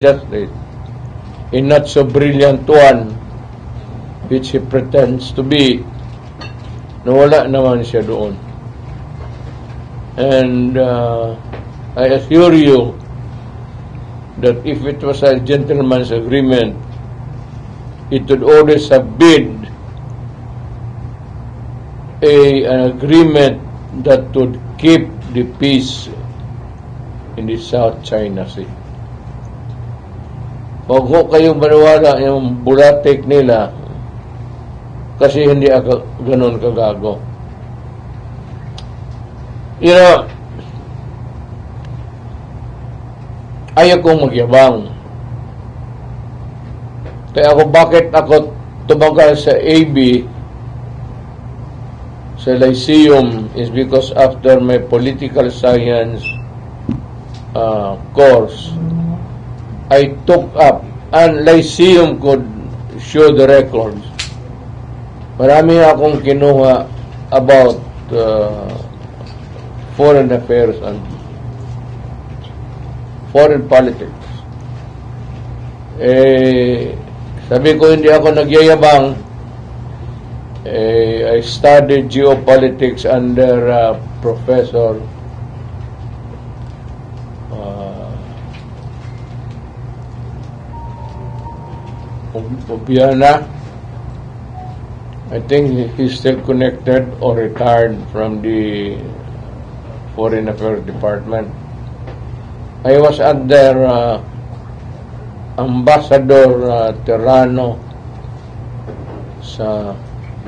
justice, a not so brilliant one, which he pretends to be, nawala naman siya doon. And I assure you that if it was a gentleman's agreement, it would always have been an agreement that would keep the peace in the South China Sea. Huwag ho kayong maniwala yung bulatik nila kasi hindi ako ganun kagago. You know, ayaw kong magyabang. Kaya bakit ako tumagal sa AB, sa Lyceum, is because after my political science course, I took up, and Lyceum could show the records. Marami akong kinuha about foreign affairs and foreign politics. Sabi ko hindi ako nagyayabang. I studied geopolitics under Professor Obiana. I think he's still connected or retired from the Foreign Affairs Department. I was under Ambassador Terrano sa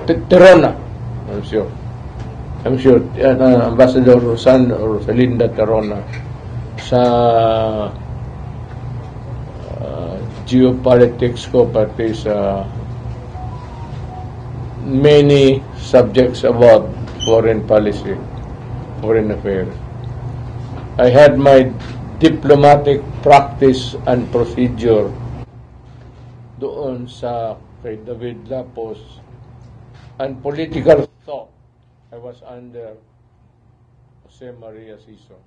Terona. I'm sure Ambassador Rosalinda Terona sa geopolitics ko, pati sa many subjects about foreign policy, foreign affairs. I had my diplomatic practice and procedure doon sa kay David Lapos, and political thought I was under Jose Maria Sison.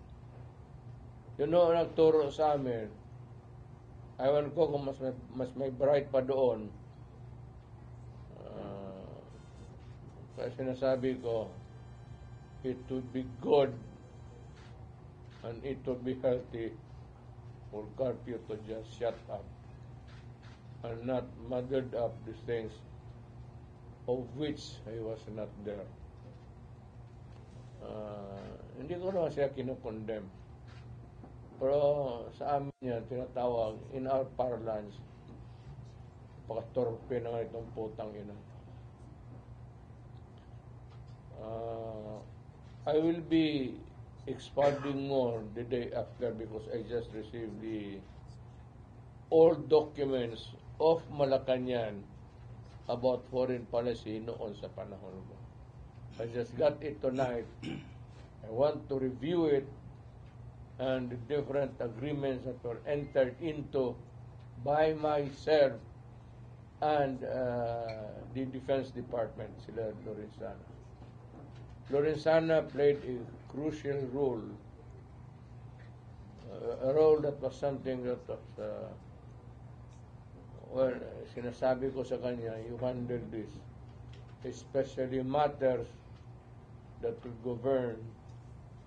Yun o nagturo sa amin. Ewan ko kung mas may bright pa doon. Kaya sinasabi ko, it would be good and it would be healthy for Carpio to just shut up and not muddled up the things of which I was not there. Hindi ko naman siya kinukondemn. Pero sa amin yan, tinatawag, in our parlance, pakatorpe naman itong putang ina. I will be expanding more the day after because I just received the old documents of Malacanang about foreign policy noon sa panahon ko. I just got it tonight. I want to review it and the different agreements that were entered into by myself and the Defense Department, sila Lorenzana. Lorenzana played a crucial role, a role that was something that was, well, sinasabi ko sa kanya, you handle this, especially matters that will govern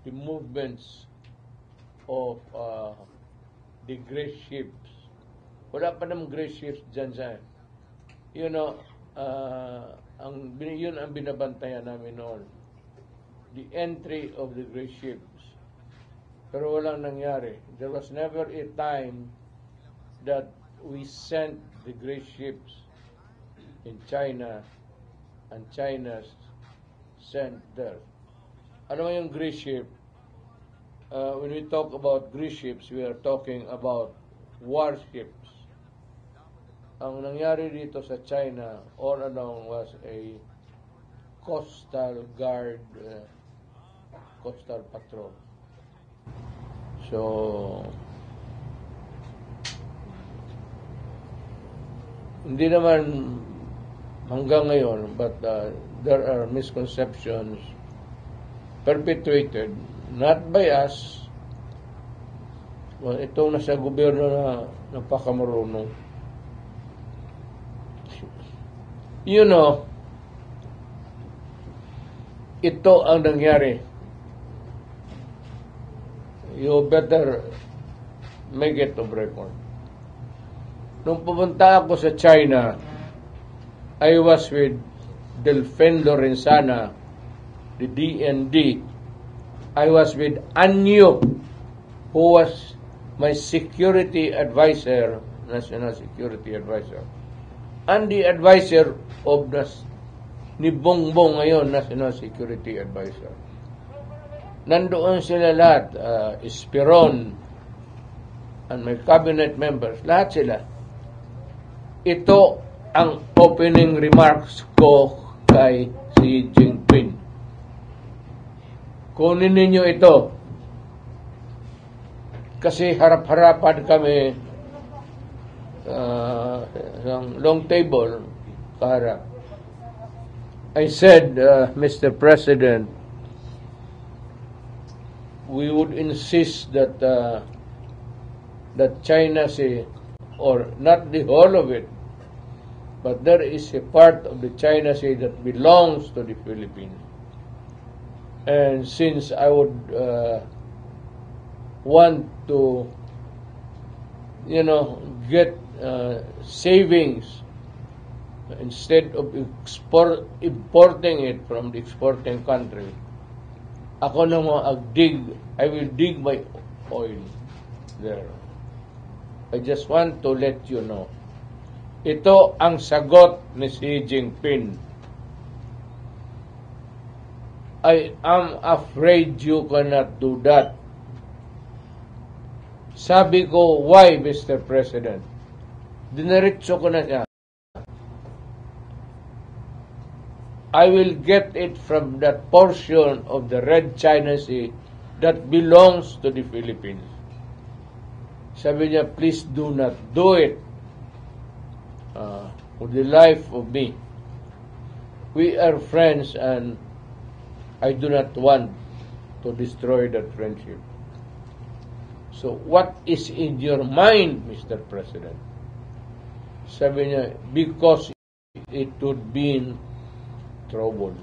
the movements of the gray ships. Wala pa namang gray ships dyan sa, you know, yun ang binabantayan namin noon, the entry of the gray ships. Pero walang nangyari. There was never a time that we sent the gray ships in China and China sent there. Ano yung gray ship? When we talk about gray ships, we are talking about warships. Ang nangyari dito sa China all along was a coastal guard, coastal patrol. So, hindi naman hanggang ngayon, but there are misconceptions perpetuated not by us, Well, itong nasa gobyerno na napakamarunong. You know, ito ang nangyari. You better make it of record. Nung pumunta ako sa China, I was with Delfin Lorenzana, the DND. I was with Anyo, who was my security advisor, national security advisor, and the advisor of ni Bongbong ngayon, national security advisor. Nandoon sila lahat, Esperon, and my cabinet members, lahat sila. Ito ang opening remarks ko kay Xi Jinping. Kunin ninyo ito. Kasi harap-harapan kami long table kaharap. I said, Mr. President, we would insist that that China Sea, or not the whole of it, but there is a part of the China Sea that belongs to the Philippines. And since I would want to, get savings, instead of importing it from the exporting country, ako naman I will dig my oil there. I just want to let you know. Ito ang sagot ni Xi Jinping. I am afraid you cannot do that. Sabi ko, why, Mr. President? Diniretso ko na siya. I will get it from that portion of the Red China Sea that belongs to the Philippines. Sabi niya, please do not do it. For the life of me. We are friends and I do not want to destroy that friendship. So, what is in your mind, Mr. President? Sabi niya, because it would be in trouble.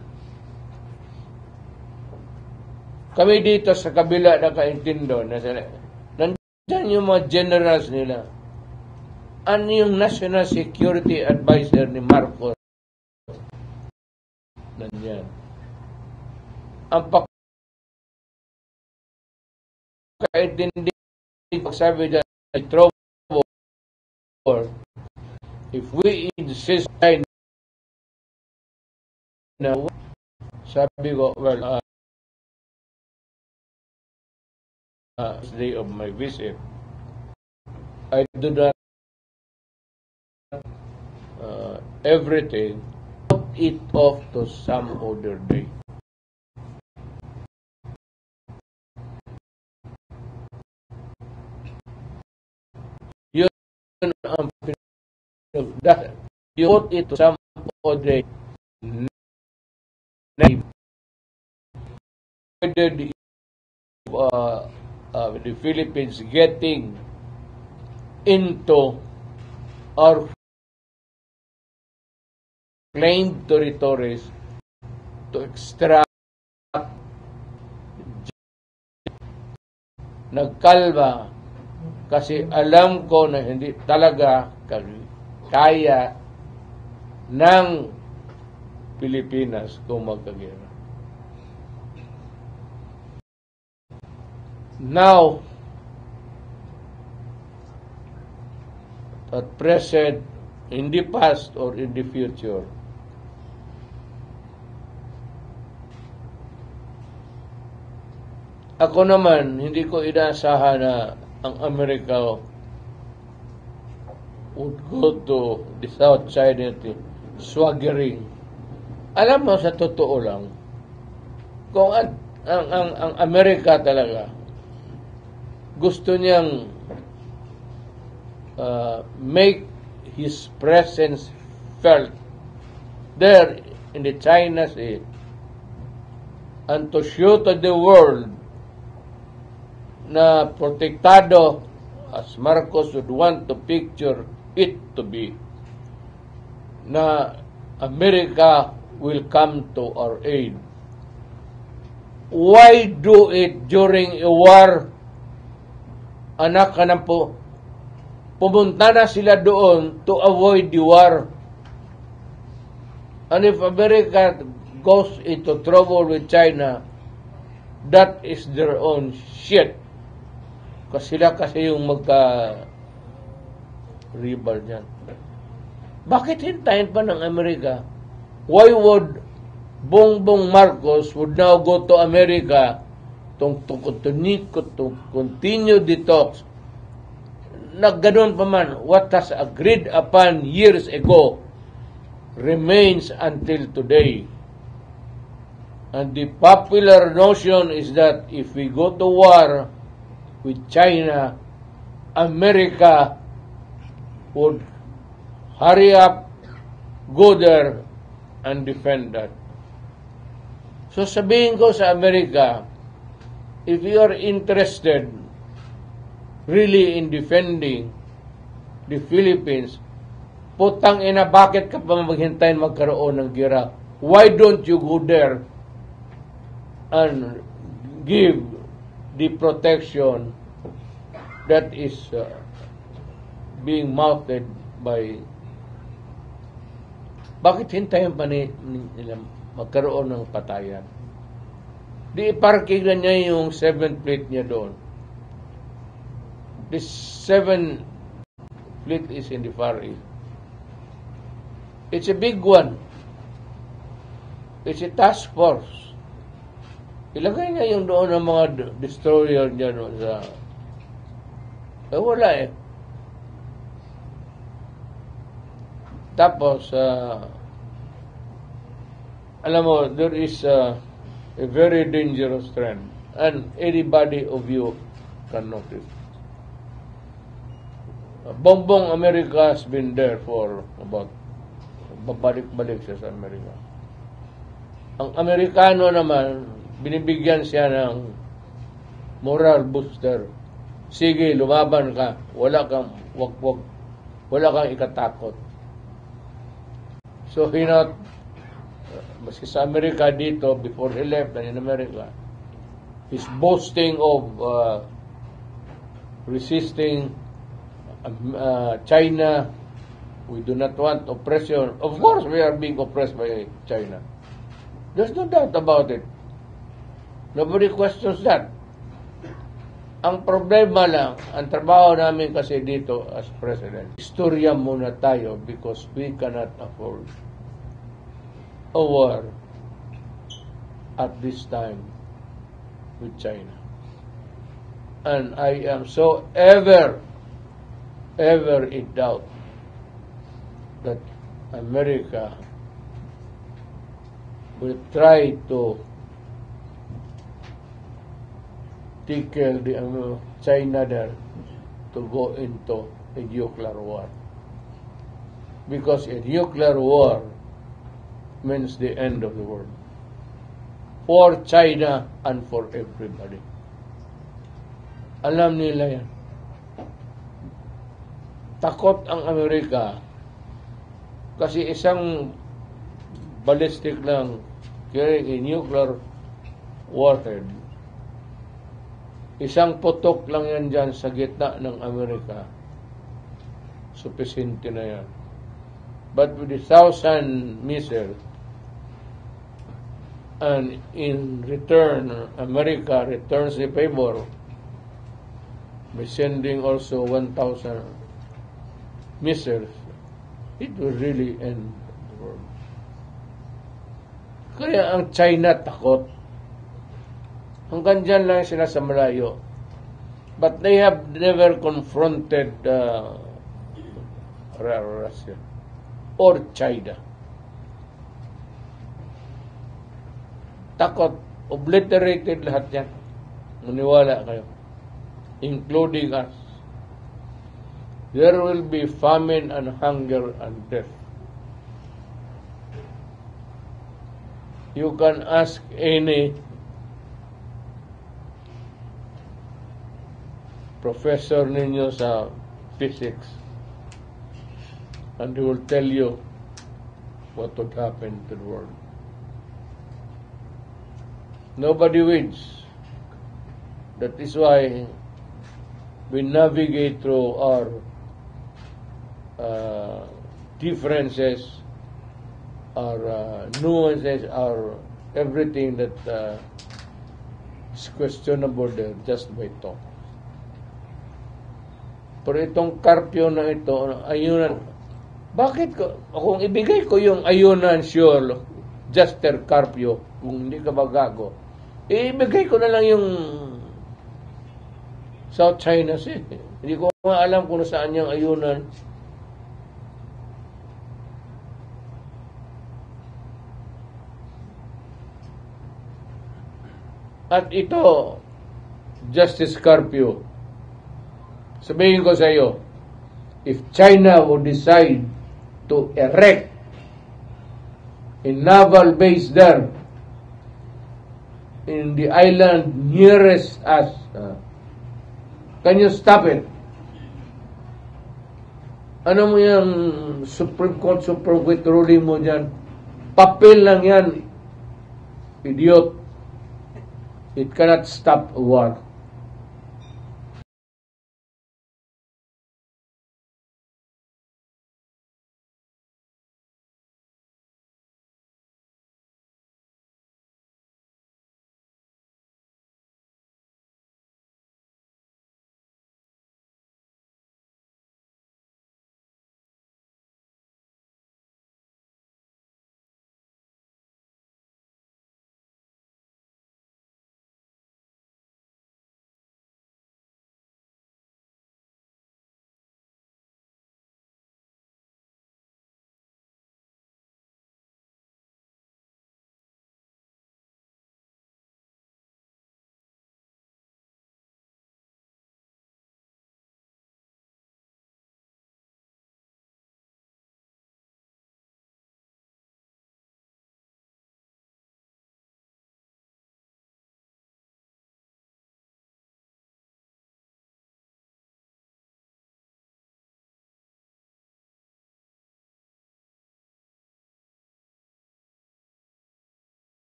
Kami dito sa kabila nakaintindo na nandyan yung mga generals nila. Ano yung National Security Advisor ni Marcos? Nandyan. Ang pagkaintindi, pagsabi dyan, trouble, if we insist na, sabi ko, well, day of my visit, I do not everything, put it off to some other day. Yun ang you put it to some other day. Whether the Philippines getting into our claimed territories to extract, nagkalma kasi alam ko na hindi talaga kaya ng Pilipinas kung magkagera. Now, at present, in the past or in the future, ako naman, hindi ko inaasahan na ang Amerika would go to the South China Sea swaggering. Alam mo, sa totoo lang, kung ang Amerika talaga gusto niyang make his presence felt there in the China Sea and to show to the world na protektado as Marcos would want to picture it to be, na America will come to our aid. Why do it during a war? Anak ka na po. Pumunta na sila doon to avoid the war. And if America goes into trouble with China, that is their own shit. Kasi sila kasi yung magka-rebel dyan. Bakit hintayin pa ng Amerika? Why would Bongbong Marcos would now go to America to continue the talks? Na ganun pa man, what has agreed upon years ago remains until today. And the popular notion is that if we go to war with China, America would hurry up, go there, and defend that. So sabihin ko sa Amerika, if you are interested really in defending the Philippines, putang ina, bakit ka pa maghintayin magkaroon ng gera? Why don't you go there and give the protection that is being mounted by... Bakit hintayin pa nila magkaroon ng patayan? Di iparking na niya yung 7th fleet niya doon. The 7th fleet is in the Far East. It's a big one. It's a task force. Ilagay niya yung doon ng mga destroyer niya doon sa... wala eh. Tapos, alam mo, there is a very dangerous trend. And anybody of you can notice. Bongbong America has been there for about, babalik-balik siya sa Amerika. Ang Amerikano naman, binibigyan siya ng moral booster. Sige, lumaban ka. Wala kang wag-wag. Wala kang ikatakot. So, maski sa Amerika dito, before he left in America, he's boasting of resisting China. We do not want oppression. Of course, we are being oppressed by China. There's no doubt about it. Nobody questions that. Ang problema lang, ang trabaho namin kasi dito as president, istorya muna tayo because we cannot afford a war at this time with China. And I am so ever in doubt that America will try to tickle the China there to go into a nuclear war. Because a nuclear war means the end of the world. For China and for everybody. Alam nila yan. Takot ang Amerika kasi isang ballistic lang carrying a nuclear warhead. Isang putok lang yan dyan sa gitna ng Amerika. Sufficiente na yan. But with 1,000 missiles, and in return, America returns the favor by sending also 1,000 missiles, it will really end the world. Kaya ang China takot. Hanggang dyan lang sila sa malayo. But they have never confronted Russia or China. Takot. Obliterated lahat yan. Maniwala kayo. Including us. There will be famine and hunger and death. You can ask any professor ninyo sa physics, and he will tell you what would happen to the world. Nobody wins. That is why we navigate through our differences, our nuances, our everything that is questionable there just by talk. Pero itong Carpio na ito, ayunan, bakit ko, kung ibigay ko yung ayunan, sure, Juster Carpio, kung hindi ka magago, ibigay ko na lang yung South China Sea. Hindi ko nga alam kung saan yung ayunan. At ito, Justice Carpio, sabihin ko sa iyo, if China would decide to erect a naval base there in the island nearest us, can you stop it? Ano mo yung Supreme Court, Supreme Court ruling mo dyan? Papel lang yan, idiot. It cannot stop a war.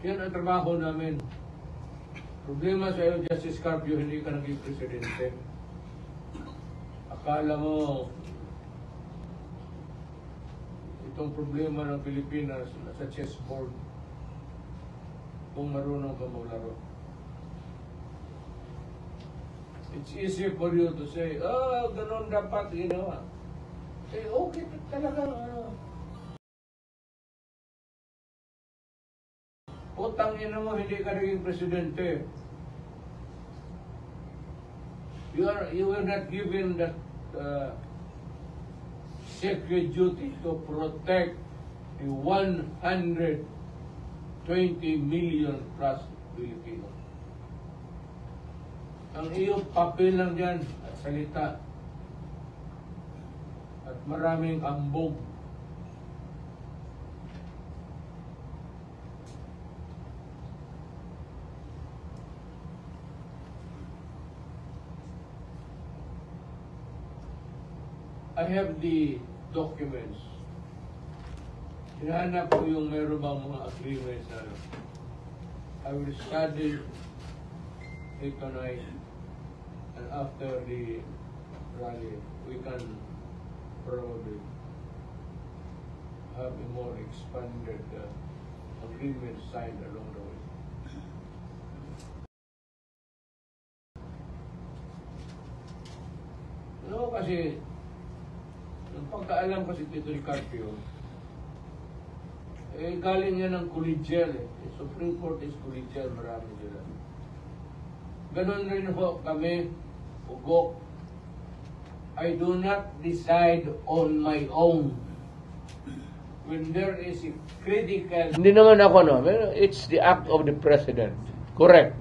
Yan ang trabaho namin. Problema sa iyo, Justice Carpio, hindi ka naging presidente. Akala mo, itong problema ng Pilipinas nasa chessboard kung marunong ka maglaro. It's easy for you to say, oh, ganun dapat ginawa. Eh, okay talaga, utang ina mo, hindi ka naging presidente. You were not given that sacred duty to protect the 120 million plus Filipinos. Ang iyong papel lang dyan at salita at maraming ambog. I have the documents. Hinahanap ko yung meron bang mga agreements na I will study it tonight, and after the rally, we can probably have a more expanded agreement signed along the way. No, kasi ang pagkaalam ko si Tito Ricardo, galing yan ng collegial eh. Supreme Court is collegial, marami sila. Ganon rin ho kami, ugok. I do not decide on my own. When there is a critical... Hindi naman ako, no? It's the act of the President. Correct.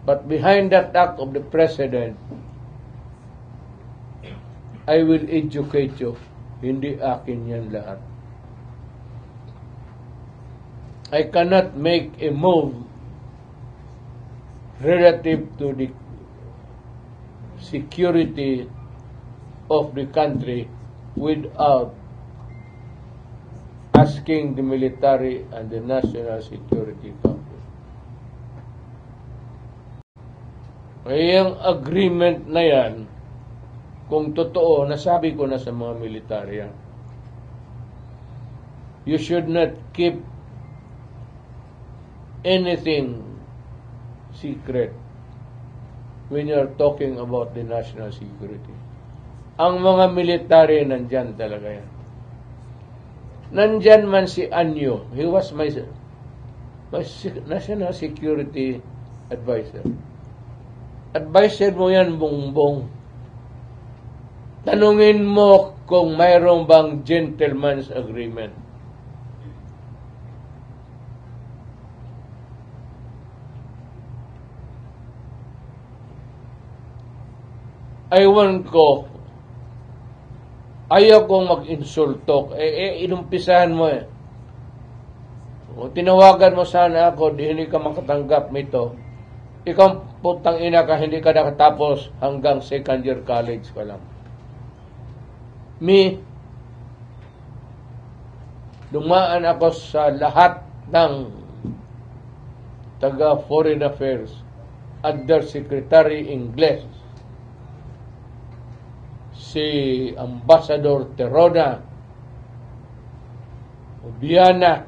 But behind that act of the President, I will educate you. Hindi akin yan lahat. I cannot make a move relative to the security of the country without asking the military and the National Security Council. Kaya yung agreement na yan, kung totoo, nasabi ko na sa mga militarya, you should not keep anything secret when you're talking about the national security. Ang mga military nandyan talaga yan. Nandyan man si Anyo. He was my national security advisor. Advisor mo yan, Bongbong. Tanungin mo kung mayroong bang gentleman's agreement. Aywan ko, ayaw kong mag-insulto. Inumpisahan mo eh. O, tinawagan mo sana ako, di hindi ka makatanggap nito. Ikaw putang ina ka, hindi ka nakatapos hanggang second year college ka lang. Dumaan ako sa lahat ng taga Foreign Affairs, Undersecretary Ingles, si Ambassador Terona, Obiana,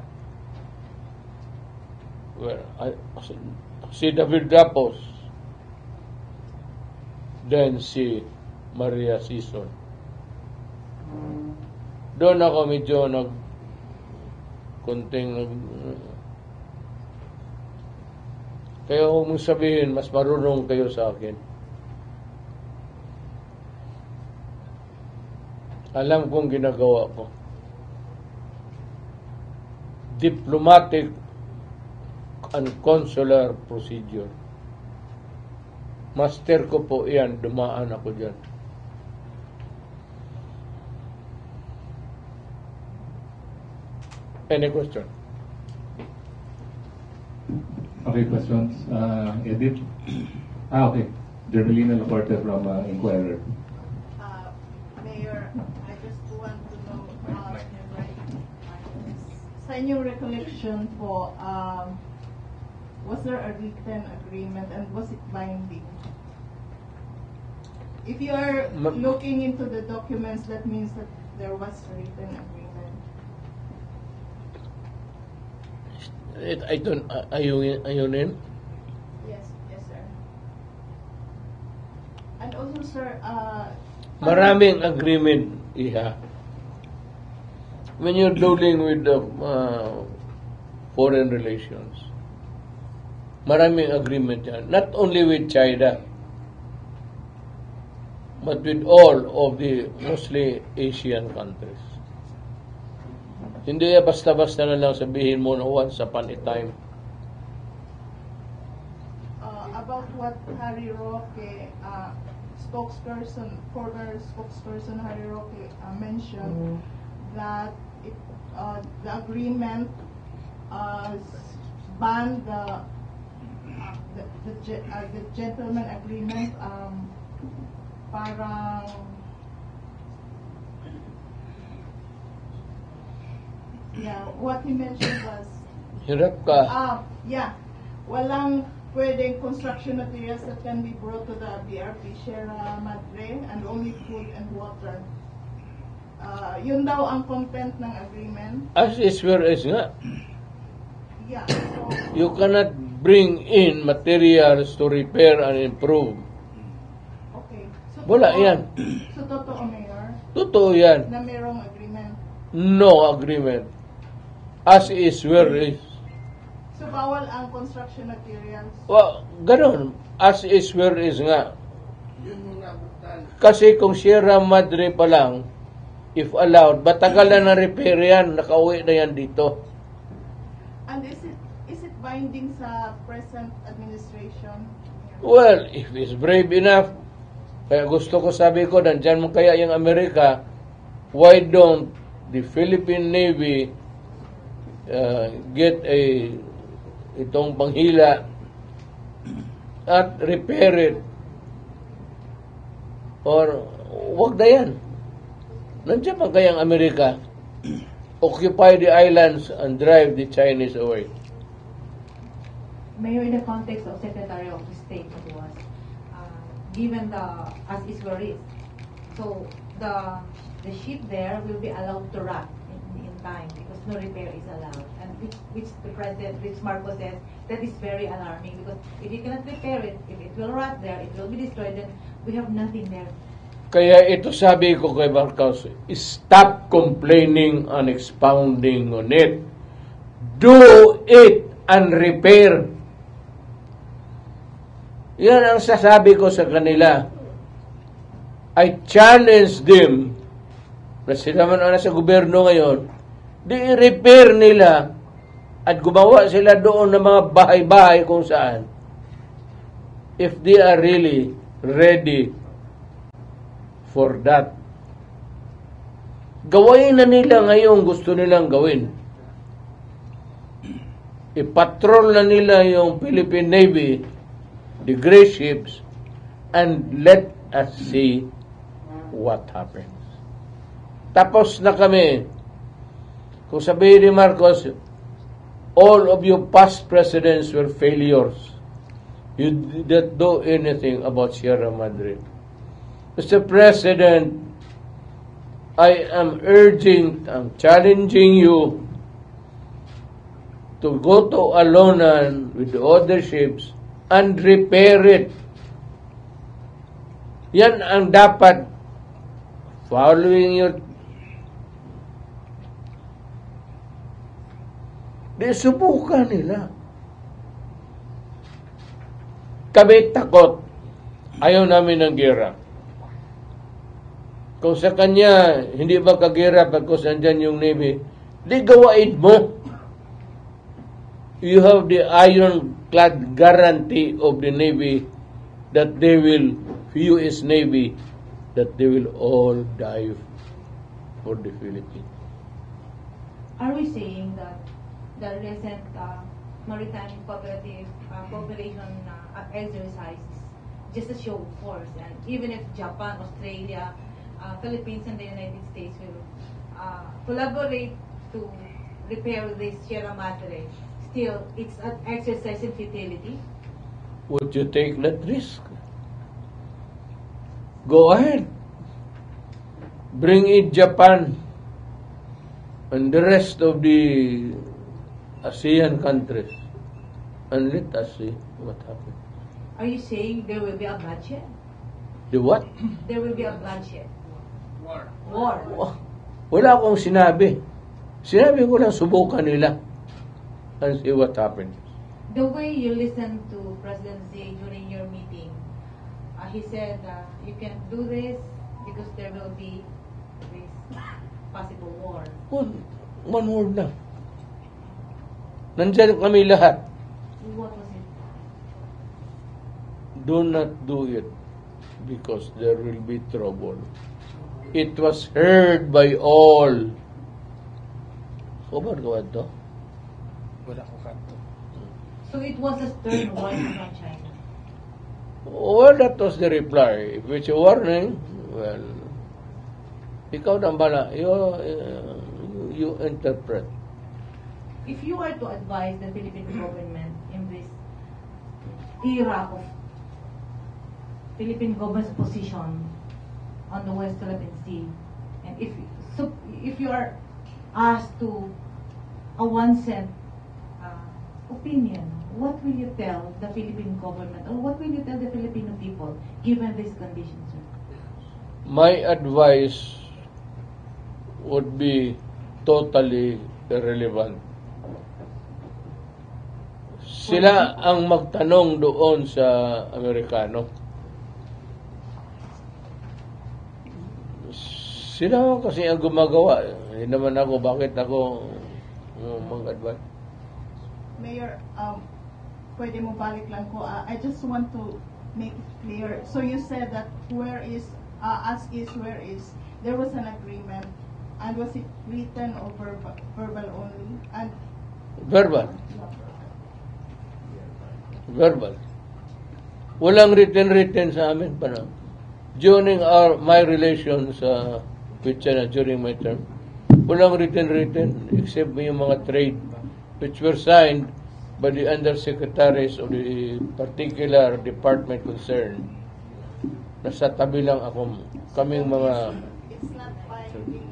si David Rapos, then si Maria Sison. Doon ako medyo kaya huwag mong sabihin, mas marunong kayo sa akin. Alam kong ginagawa ko. Diplomatic and consular procedure. Master ko po yan, dumaan ako dyan. Any question? Okay, questions. Edith? Okay. Dermelina Laporte from Inquirer. Mayor, I just want to know, sa inyong recollection po, was there a written agreement and was it binding? If you are looking into the documents, that means that there was a written agreement. Ayunin? Yes, sir. And also, sir, maraming agreement, Iha. When you're dealing with the foreign relations, maraming agreement yan. Not only with China, but with all of the mostly Asian countries. Hindi basta-basta na lang sabihin mo na once upon a time. About what Harry Roque, former spokesperson Harry Roque mentioned, that the agreement banned the gentleman agreement, parang Yeah, what he mentioned was, Hirap ka. yeah, walang pwedeng construction materials that can be brought to the BRP Sierra Madre and only food and water. Yun daw ang content ng agreement. As is where is nga. Yeah, so, You cannot bring in materials to repair and improve. okay. So, Wala yan. So, totoo, Mayor, Totoo yan. na mayroong agreement. No agreement. As is where is. So, bawal ang construction materials. Well, ganun. As is where is nga. Kasi kung Sierra Madre pa lang, if allowed, batagal na repair yan, nakauwi na yan dito. And is it binding sa present administration? Well, if it's brave enough, kaya gusto ko sabi ko, nandyan mo kaya yung Amerika, why don't the Philippine Navy get itong panghila at repair it? Or, wag na yan. Nandiyan pa kaya ang Amerika, occupy the islands and drive the Chinese away. Mayor, in the context of Secretary of State, it was given the as is where is. So the ship there will be allowed to rot in time because no repair is allowed, and which the President, which Marcos says, that is very alarming because if you cannot repair it, if it will rot there, it will be destroyed, then we have nothing there. Kaya ito sabi ko kay Marcos, stop complaining and expounding on it. Do it and repair. Yan ang sasabi ko sa kanila. I challenge them na sila man ang nasa gobyerno ngayon, di i-repair nila at gumawa sila doon ng mga bahay-bahay kung saan. If they are really ready for that. Gawain na nila ngayon gusto nilang gawin. Ipatrol na nila yung Philippine Navy, the gray ships, and let us see what happens. Tapos na kami. Kung sabihin ni Marcos, all of you past presidents were failures. You didn't do anything about Sierra Madre. Mr. President, I am challenging you to go to Alonan with the other ships and repair it. Yan ang dapat following your subukan nila. Kami takot. Ayaw namin ng gera. Kung sa kanya, hindi ba kagera pagkos nandyan yung Navy, di gawain mo. You have the ironclad guarantee of the Navy that they will, US Navy, that they will all die for the Philippines. Are we saying that the recent maritime cooperative cooperation exercise is just a show of force, and even if Japan, Australia, Philippines, and the United States will collaborate to repair this Sierra Madre, still it's an exercise in futility? Would you take that risk? Go ahead. Bring in Japan and the rest of the ASEAN countries and let us see what happens. Are you saying there will be a bloodshed? The what? There will be a bloodshed. War. Wala akong sinabi. Sinabi ko lang subukan nila and see what happens. The way you listen to President Zay during your meeting, he said you can't do this because there will be this possible war. One word lang. Nandyan kami lahat. What was it? Do not do it because there will be trouble. It was heard by all. Sobar ka to? Wala ko kanto. So it was a stern warning from China. Well, that was the reply. If it's a warning, well, ikaw nang bala. You interpret. if you are to advise the Philippine government in this era of Philippine government's position on the West Philippine Sea, and if you are asked to a 1 cent opinion, what will you tell the Philippine government, or what will you tell the Filipino people given these conditions, sir? My advice would be totally irrelevant. Sila ang magtanong doon sa Amerikano. Sila kasi ang gumagawa. Hindi naman ako, bakit ako mag-advise? Mayor, pwede mo balik lang ko. I just want to make it clear. So you said that where is, as is, where is, there was an agreement, and was it written or verbal only? And Verbal. Verbal. Walang written sa amin pa na. During my relations with China during my term, walang written except yung mga trade which were signed by the undersecretaries of the particular department concerned. Nasa tabi lang ako, kaming mga... it's not binding.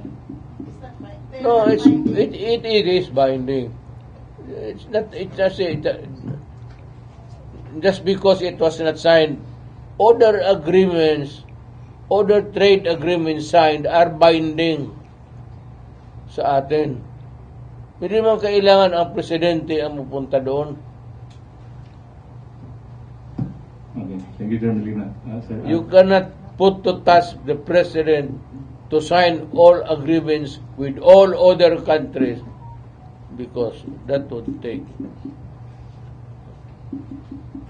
It's not binding. No, it is binding. It's not, just because it was not signed, other trade agreements signed are binding sa atin. Hindi man kailangan ang presidente ang pupunta doon. Okay. Thank you, General Molina. Sir, You cannot put to task the president to sign all agreements with all other countries because that would take.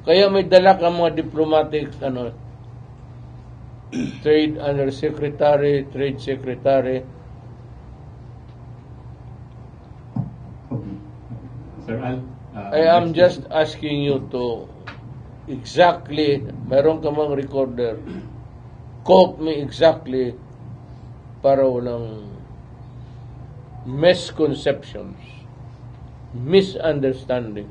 Kaya may dala kang mga diplomatic trade undersecretary, trade secretary. Okay. Sir Al, I am just asking you to exactly, meron ka mang recorder, quote me exactly para walang misconceptions, misunderstanding.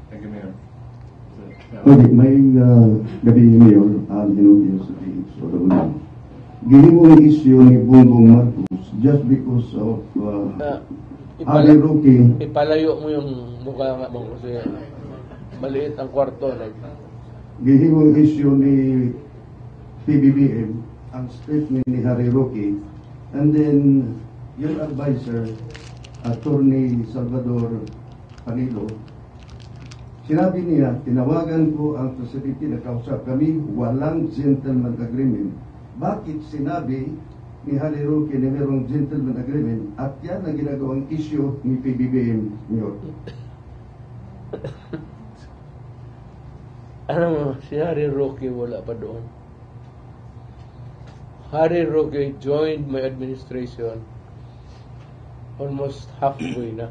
Thank you, Mayor. Okay, may gabi Mayor, Ginobio sa Sodagulan. Gihimo ng issue ni Bongbong Marcos just because of Harry Roque. Ipalayo mo yung mukha nga mo kasi maliit ang kwarto. Gihimo ng issue ni PBBM ang statement ni Harry Roque, and then yung advisor, Attorney Salvador Panilo, sinabi niya, tinawagan ko ang facility na kausap kami, walang gentleman agreement. Bakit sinabi ni Harry Roque na mayroong gentleman agreement at yan ang ginagawang issue ni PBBM, Mayor? Ano mo, si Harry Roque wala pa doon. Harry Roque joined my administration almost halfway na.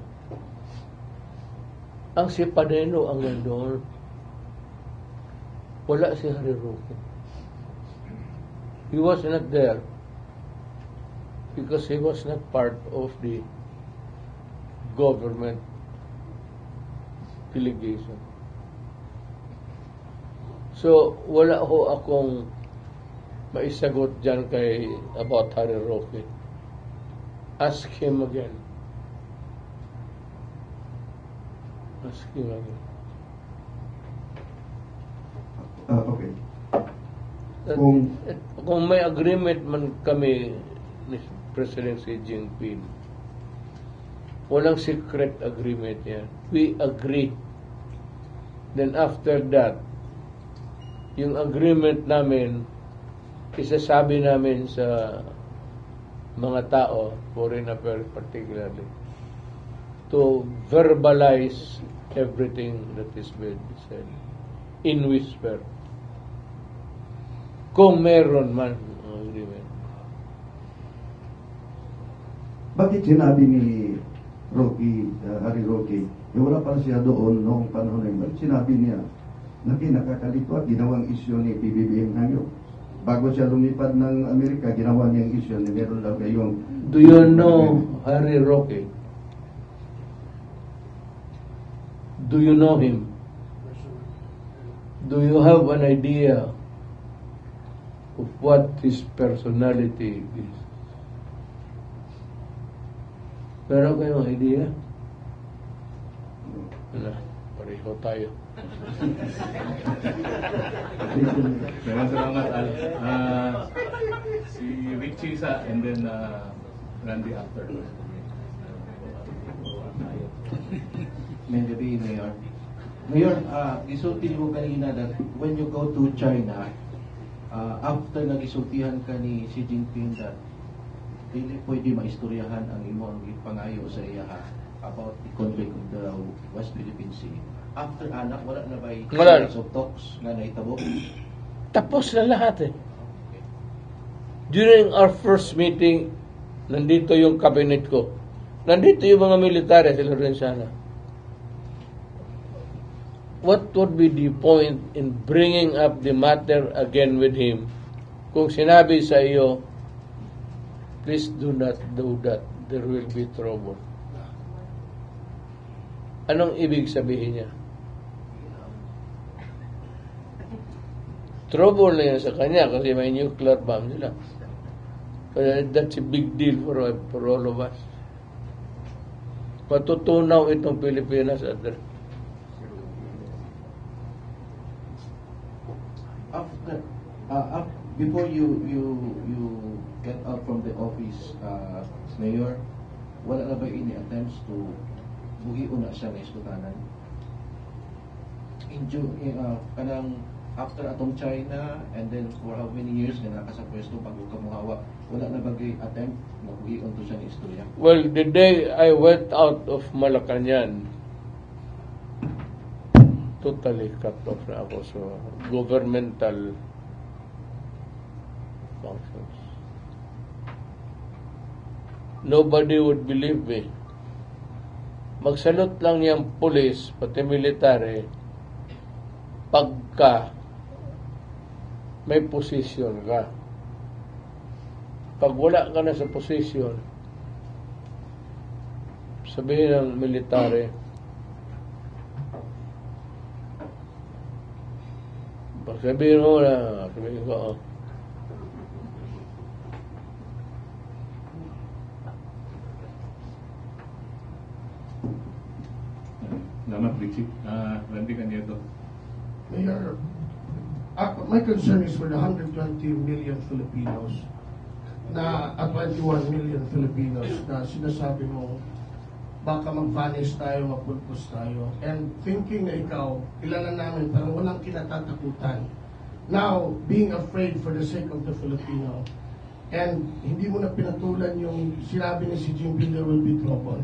Ang si Panelo ang nandoon. Wala si Harry Roque. He was not there because he was not part of the government delegation. So, wala ho akong maisagot dyan about Harry Roque. Ask him again. Ask him again. Okay. Kung may agreement man kami ni President Xi Jinping, walang secret agreement yan. We agree. Then after that, yung agreement namin, isasabi namin sa mga tao, foreign affairs particularly, to verbalize everything that is being said in whisper. Kung meron man ang agreement. Bakit sinabi ni Harry Roque, wala pala siya doon noong panahon na yun, bakit sinabi niya na pinakalito at ginawang issue ni PBBM ngayon? bago siya lumipad ng Amerika, ginawa niyang issue na meron daw kayong... Do you know Harry Roque? Do you know him? Do you have an idea of what his personality is? Meron kayong idea? Ano, pareho tayo. Maraming salamat, Al. Si Richie sa, and then Randy after. May gabi, Mayor. Mayor, isulti mo kanina that when you go to China, after nagisultihan ka ni Xi Jinping that dili pwede maistoryahan ang imong pangayo sa iya about the conflict of the West Philippine Sea. After anak, wala na ba Wala. of talks na naitabo? Tapos na lahat eh. During our first meeting, nandito yung cabinet ko. Nandito yung mga military sa Lorenzana. What would be the point in bringing up the matter again with him kung sinabi sa iyo, please do not do that, there will be trouble. Anong ibig sabihin niya? Trouble na yan sa kanya kasi may nuclear bomb sila. Kaya that's a big deal for all of us. Matutunaw itong Pilipinas at Before you get out from the office, Mayor, wala na ba any attempts to buhion na siya na iskutanan? Kanang after atong China, and then for how many years na naka sa pwesto bago ka muhawa, wala na ba attempt na buhion to siya na istorya? well, the day I went out of Malacanang, totally cut off na ako sa governmental functions. Nobody would believe me. Magsalot lang niyang pulis, pati military, pagka may posisyon ka. Pag wala ka na sa posisyon, sabihin ng military, pag sabihin mo na, sabihin ko, Salamat, Richie. Randy Canieto. Mayor, my concern is for the 120 million Filipinos na 21 million Filipinos na sinasabi mo baka mag-vanish tayo, mapulpos tayo. And thinking na ikaw, kilala namin, parang walang kinatatakutan. Now, being afraid for the sake of the Filipino, and hindi mo na pinatulan yung sinabi ni Xi Jinping, there will be trouble.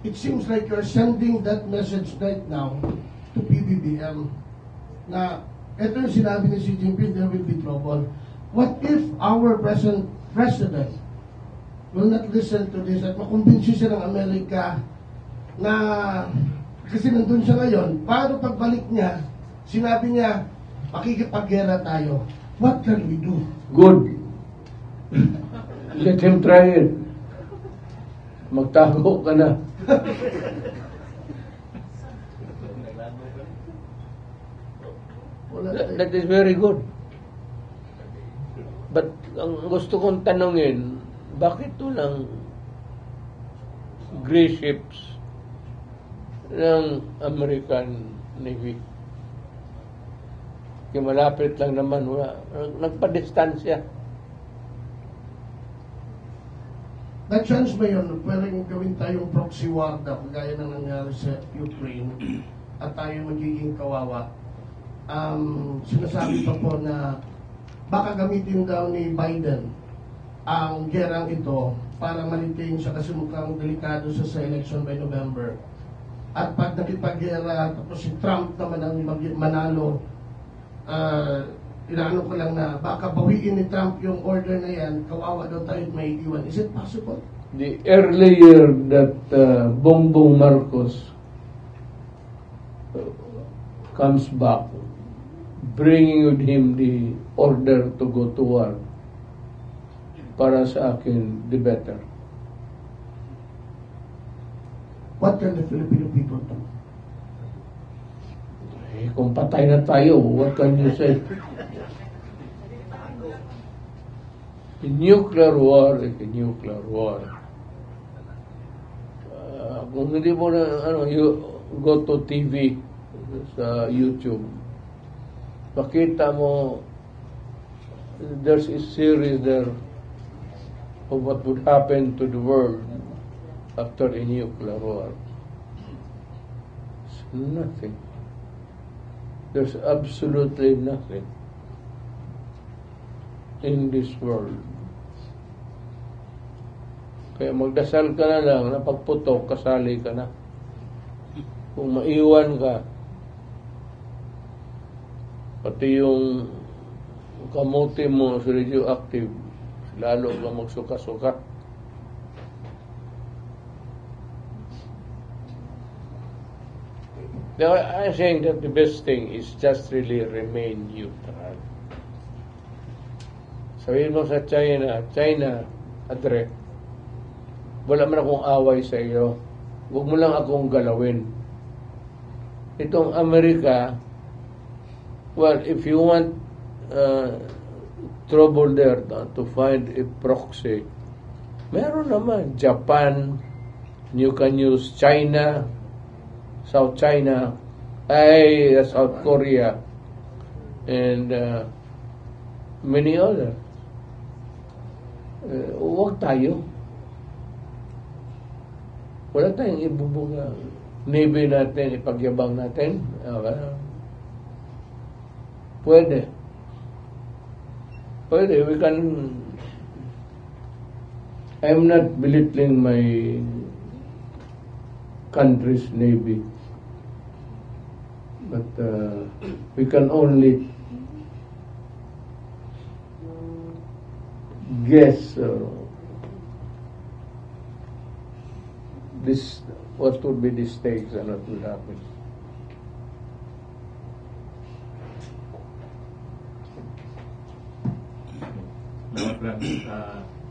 It seems like you're sending that message right now to PBBM na ito yung sinabi ni Xi Jinping, there will be trouble. What if our present president will not listen to this at makumbinsi siya ng Amerika na kasi nandun siya ngayon, paano pagbalik niya, sinabi niya, makikipaggera tayo. What can we do? good. Let him try it. Magtago ka na. That is very good. But ang gusto kong tanungin, bakit walang gray ships ng American Navy? Kaya malapit lang naman, wala. Nagpa-distansya. That chance ba yun, pwedeng gawin tayong proxy war daw, kagaya ng nangyari sa Ukraine, at tayo magiging kawawa. Sinasabi pa po na baka gamitin daw ni Biden ang gerang ito para ma-retain siya kasi mukhang delikado siya sa election by November. At pag nakipag-gera, tapos si Trump naman ang manalo, inaano ko lang na baka bawiin ni Trump yung order na yan, kawawa daw tayo may iwan. Is it possible? The earlier that Bongbong Marcos comes back, bringing with him the order to go to war. Para sa akin, the better. What can the Filipino people do? Eh, kung patay na tayo, what can you say? A nuclear war is a nuclear war. Kung hindi mo na, you go to TV, sa YouTube, makita mo, there's a series there of what would happen to the world after a nuclear war. It's nothing. There's absolutely nothing in this world. Kaya magdasal ka na lang, na pagputok, kasali ka na. Kung maiwan ka, pati yung kamote mo sa radioactive, lalo ka magsuka-suka. Now, I'm saying that the best thing is just really remain neutral. Sabihin mo sa China, Adre, wala man akong away sa iyo. Huwag mo lang akong galawin. Itong Amerika, well, if you want trouble there to find a proxy, meron naman. Japan, you can use China, South China, South Korea, and many others. Huwag tayo. Wala tayong ibubuga. Navy natin, ipagyabang natin. Pwede. We can. I'm not belittling my country's Navy. But we can only guess what would be the stakes and what will happen.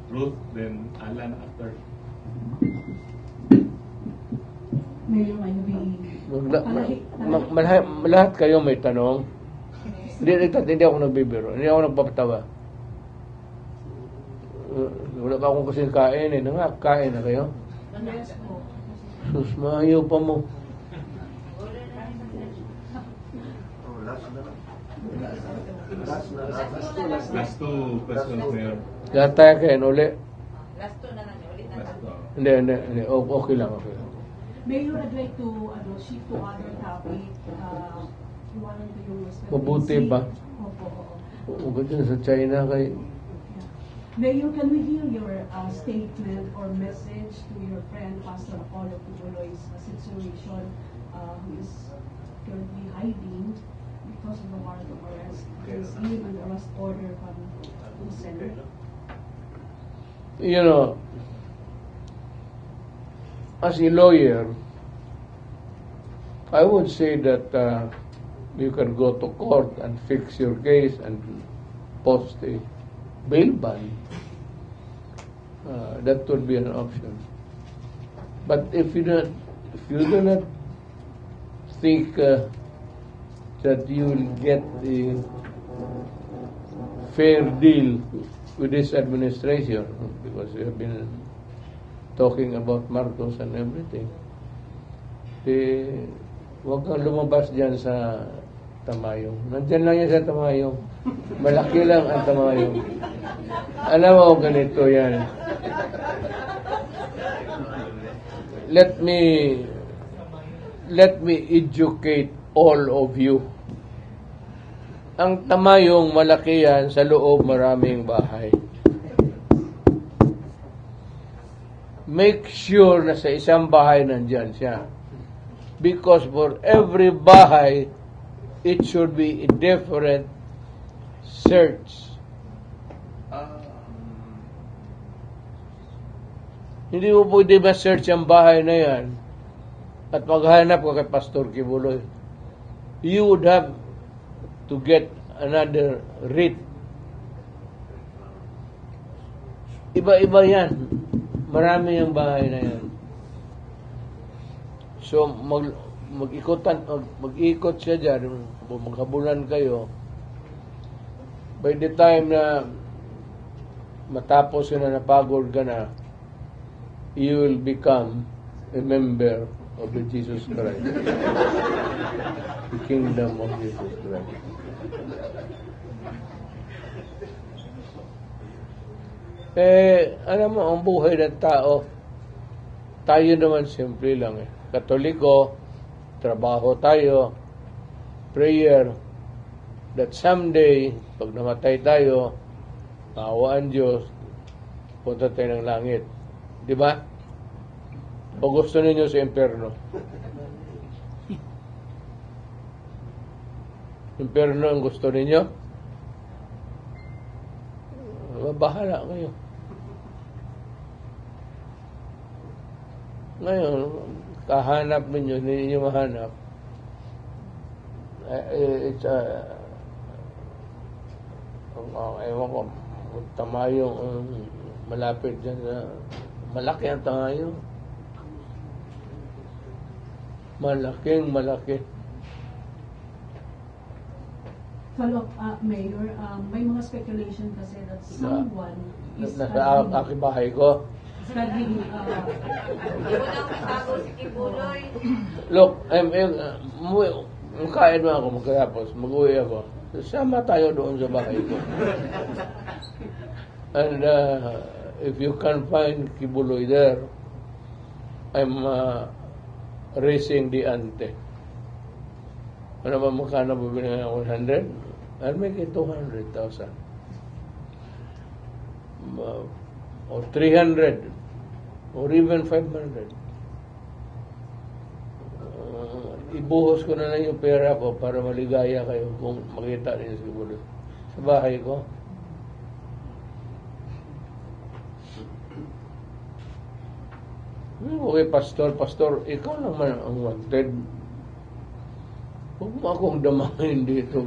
Ruth, then Alan after. Mayor, I Lahat kayo may tanong. Hindi ako nagbibiro. Hindi ako nagpapatawa. Wala pa akong kasing kain eh. Kain na kayo? Sus, maayaw pa mo. Last two questions, Mayor. Lahat tayo kayo uli. Last two na lang, ulit na lang. Hindi. Okay lang. Mayor, I'd like to shift to other topic. Iwanan ko yung Mabuti ba? Opo. Huwag dyan sa China kay... Mayor, can we hear your statement or message to your friend, Pastor Apollo Puguloy's situation, who is currently hiding because of the warrant of arrest? There's even an arrest order from the Senate. You know, as a lawyer, I would say that you can go to court and fix your case and post a bail bond. That would be an option. But if you do not think that you will get the fair deal with this administration, because we have been talking about Marcos and everything, huwag kang lumabas dyan sa Tamayong. Nandyan lang yan sa Tamayong. Malaki lang ang Tamayong. Alam mo, ganito yan. Let me educate all of you. Ang Tamayong, malaki yan, sa loob maraming bahay. Make sure na sa isang bahay nandyan siya. Because for every bahay, it should be a different search. Hindi mo pwede ba search ang bahay na yan at maghanap ka kay Pastor Kibuloy. You would have to get another writ. Iba-iba yan. Marami yung bahay na yan. So, mag-ikot siya dyan, maghabulan kayo. By the time na matapos na napagod ka na, you will become a member of the Jesus Christ. The kingdom of Jesus Christ. Alam mo, ang buhay ng tao, tayo naman simple lang eh. Katoliko, trabaho tayo, prayer, that someday, pag namatay tayo, maawaan Diyos, punta tayo ng langit. Di ba? O gusto ninyo sa impyerno? Impyerno ang gusto ninyo? Bahala kayo. Ngayon, kahanap ninyo, hindi ninyo mahanap. It's ewan ko, tamayong malapit dyan sa malaki ang tamayong. Malaki. Follow-up, Mayor, may mga speculation kasi that someone is nasa aking bahay ko. studying, Look, kain mo ako magkatapos, mag-uwi ako. Sama tayo doon sa bahay ko. And if you can find Kibuloy there, I'm raising the ante. Ano ba magkano bibili ng 100? I'll make it 200,000. Or 300. Or even 500. Ibuhos ko na lang yung pera ko para maligaya kayo kung makita niyo siguro sa bahay ko. Okay, pastor, ikaw naman ang wanted. Huwag mo akong damahin dito.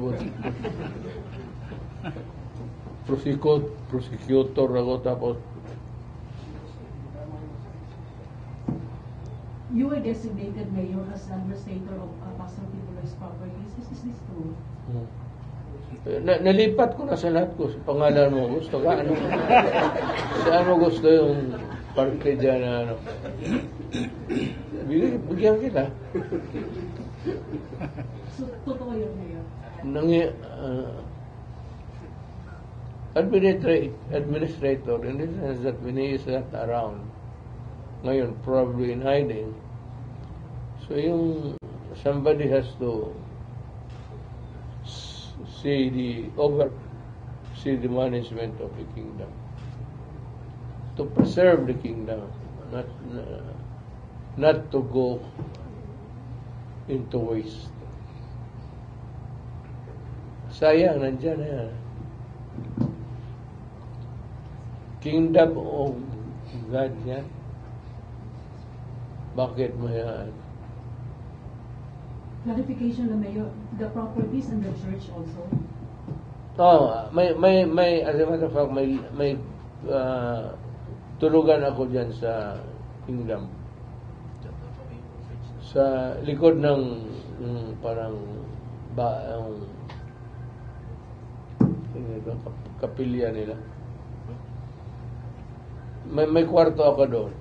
Prosecutor ako tapos. you were designated mayor as administrator of Pastor Kibuloy's properties. Is this true? Nalipat ko na sa lahat ko. Sa pangalan mo gusto ka? Ano? Saan mo gusto yung parte dyan na ano? Bigyan kita. So, totoo yun, Mayor? Administrator, in the sense that when he is not around, ngayon, probably in hiding. So, somebody has to see the management of the kingdom, to preserve the kingdom, not to go into waste. Sayang, nandyan na yan. Kingdom of God yan. Bakit mo yan? Clarification na Mayor, the properties and the church also? May as a matter of fact, may tulugan ako dyan sa kingdom. Sa likod ng parang kapilya nila. May kwarto ako doon.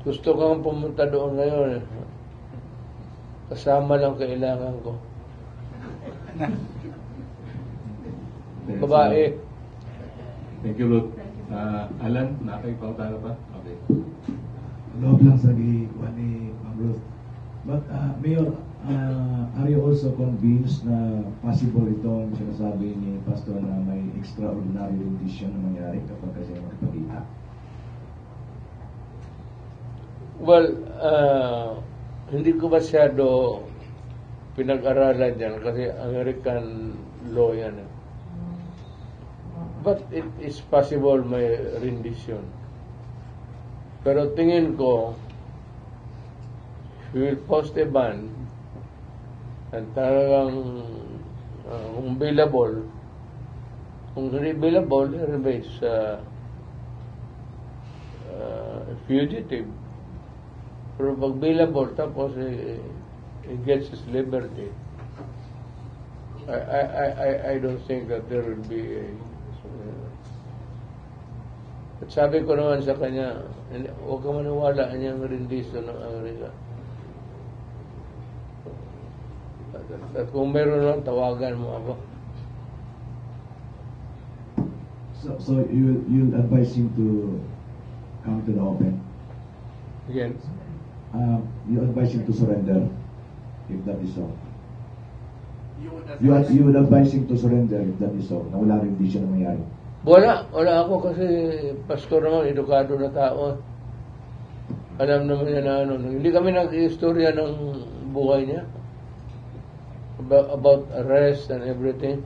Gusto kang pumunta doon ngayon. Kasama lang kailangan ko. Babae. Thank you, Ruth. Alan, nakaipautala pa? Okay. Loob lang sa giwan ni Ma'am Ruth. But, Mayor, are you also convinced na possible itong sinasabi ni Pastor na may extraordinary rendition na mangyari kapag kasi magpagita? Well, hindi ko masyado pinag-aralan yan kasi American law yan. But it is possible may rendition. Pero tingin ko, we will post a ban At talagang kung available, kung hindi available, remains fugitive. Pero pag available, tapos he gets his liberty. I don't think that there will be at sabi ko naman sa kanya, huwag ka maniwala niyang rendition ng Amerika. At kung meron lang, tawagan mo ako. So you'll advise him to come to the open? Again? You advise him to surrender, if that is so. You would advise him to surrender if that is so, na wala rin hindi siya nangyayari. Wala ako kasi pastor naman, edukado na tao. Alam naman niya na ano. Hindi kami nag-istorya ng buhay niya. About arrest and everything.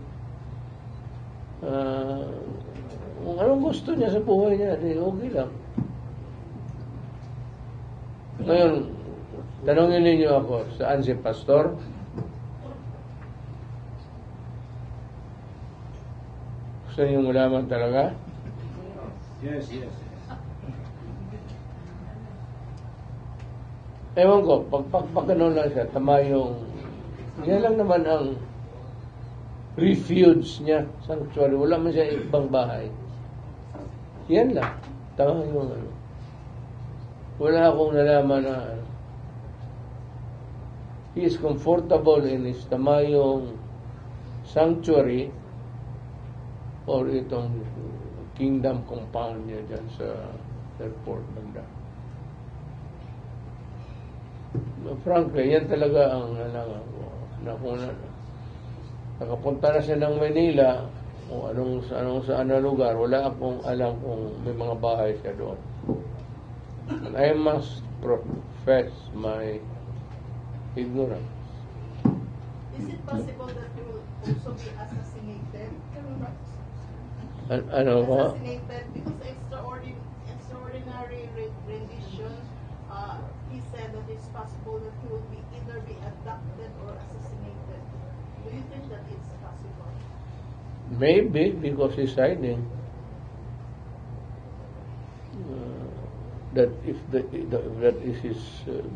Kung anong gusto niya sa buhay niya, di okay lang. Ngayon, tanongin ninyo ako, saan si pastor? Gusto niyo malaman talaga? Yes. Ewan ko, pag ano lang siya, tama yung, yan lang naman ang refuge niya, sanctuary. Wala man siya ibang bahay. Yan lang. Tama yung ano. Wala akong nalaman na he is comfortable in his tamayong sanctuary or itong kingdom compound niya dyan sa airport banda. Frankly, yan talaga ang nalangan ko. Na kung nakapunta na siya ng Manila o saan na lugar, wala akong alam kung may mga bahay siya doon. And I must profess my ignorance. Is it possible that you will also be assassinated? Ano ba? Assassinated because extraordinary rendition. He said that it's possible that he will be either be abducted or assassinated. Do you think that it's possible? Maybe because he's hiding. That if that is his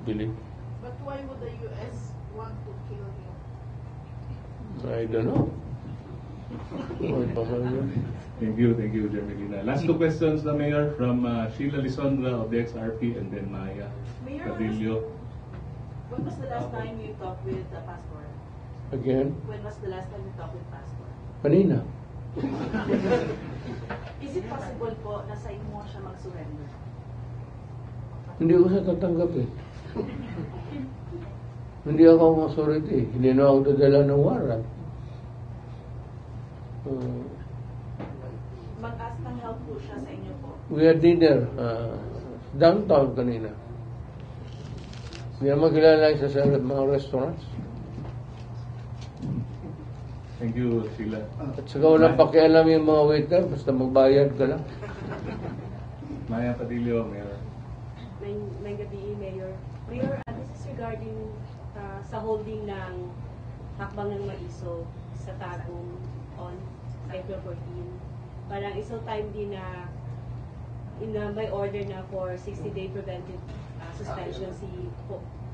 belief. But why would the U.S. want to kill him? I don't know. Thank you, Jermelina. Last two questions na Mayor from Sheila Lisondra of the XRP and then Maya Cadillo. When was the last time you talked with the pastor? Again? When was the last time you talked with pastor? Kanina. Is it possible po na sa inyo siya mag-surrender? Hindi ko siya tatanggapin. Hindi ako ang authority. Hindi na ako dadala ng warrant. Mag-ask ng help po siya sa inyo po? We had dinner downtown kanina. Hindi naman kilala isa sa mga restaurants. Thank you, Sheila. At saka walang pakialam yung mga waiter, basta magbayad ka lang. Maya Cadillo, Mayor. May gabi, Mayor. Mayor, this is regarding sa holding ng hakbang ng Maiso sa Tagum on April 14. Parang isang time din na may order na for 60-day preventive suspension si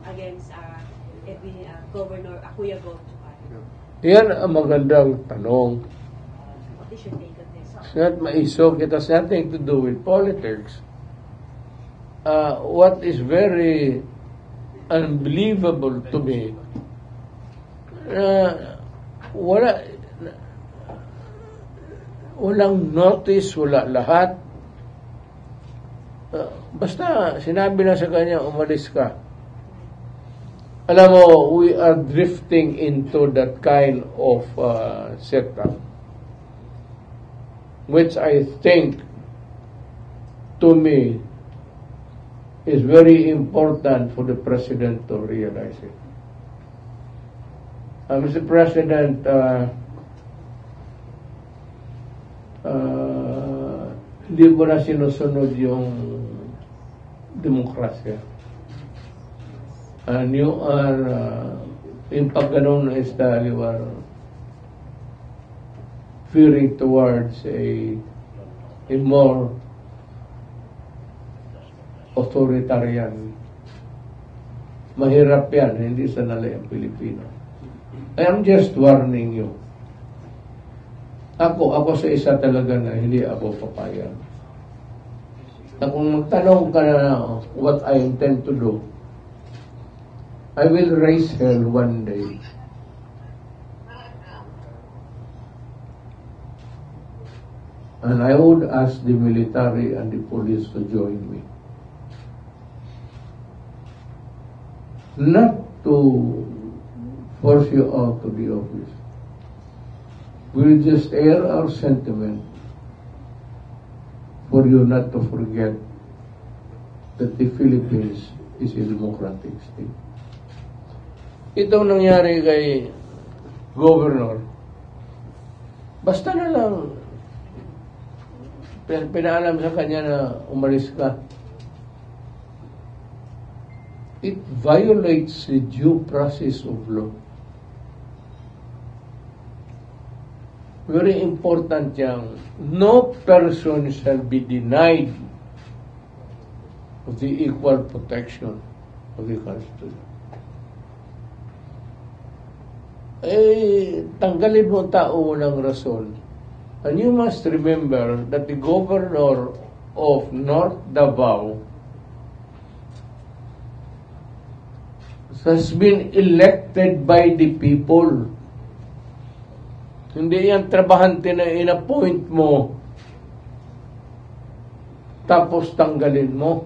against Governor Akuyago. Yan ang magandang tanong. What is your take on this? It's not Maiso. It has nothing to do with politics. What is very unbelievable to me, walang notice, wala lahat. Basta sinabi na sa kanya, umalis ka. Alam mo, we are drifting into that kind of setup, which I think, to me, is very important for the President to realize it. Mr. President, hindi mo na sinusunod yung demokrasya. And you are Yung pag ganun is dahil you are veering towards a more authoritarian. Mahirap yan, hindi sanali ang Pilipino. I am just warning you. Ako sa isa talaga na hindi ako papayag. Na kung magtanong ka na what I intend to do, I will raise hell one day. And I would ask the military and the police to join me. Not to force you out of the office. We'll just air our sentiment for you not to forget that the Philippines is a democratic state. Itong nangyari kay Governor, basta na lang pinaalam sa kanya na umalis ka, it violates the due process of law. Very important yang no person shall be denied of the equal protection of the Constitution. Tanggalin mo ang tao ng rason. And you must remember that the governor of North Davao has been elected by the people. Hindi yan trabahante na in-appoint mo tapos tanggalin mo.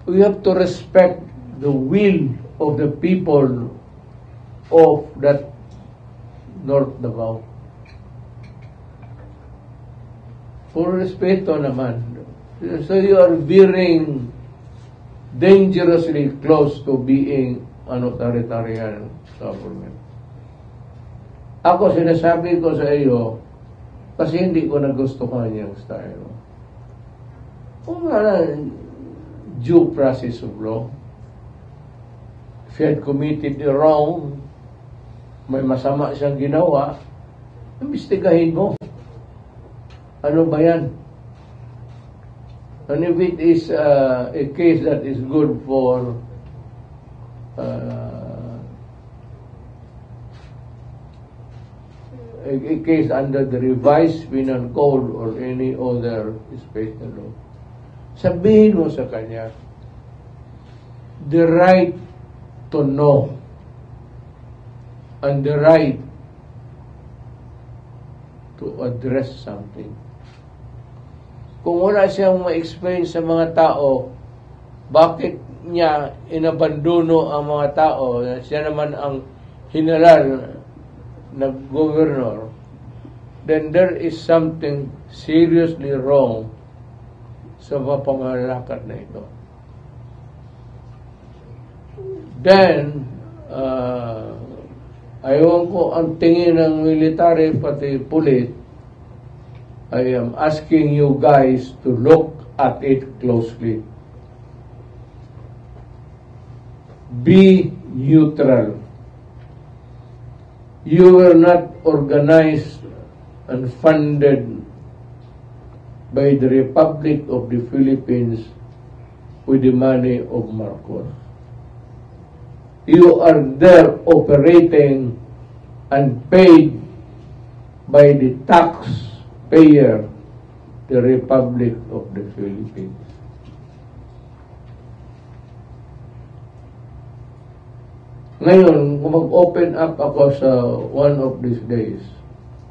We have to respect the will of the people of that North Davao. For respeto naman. So you are veering dangerously close to being an authoritarian government. Ako sinasabi ko sa iyo kasi hindi ko nagustuhan yung style. Kung due process of law, if he had committed the wrong, may masama siyang ginawa, imbestigahin mo. Ano ba yan? And if it is a case that is good for a case under the revised penal code or any other special law, sabihin mo sa kanya the right to know and the right to address something. Kung wala siyang ma-explain sa mga tao bakit niya inabandono ang mga tao, siya naman ang hinalal na governor, then there is something seriously wrong sa pamamalakad na ito. Then, ayaw ko ang tingin ng military pati pulit. I am asking you guys to look at it closely. Be neutral. You were not organized and funded by the Republic of the Philippines with the money of Marcos. You are there operating and paid by the taxpayer, the Republic of the Philippines. Ngayon, kung mag-open up ako sa one of these days,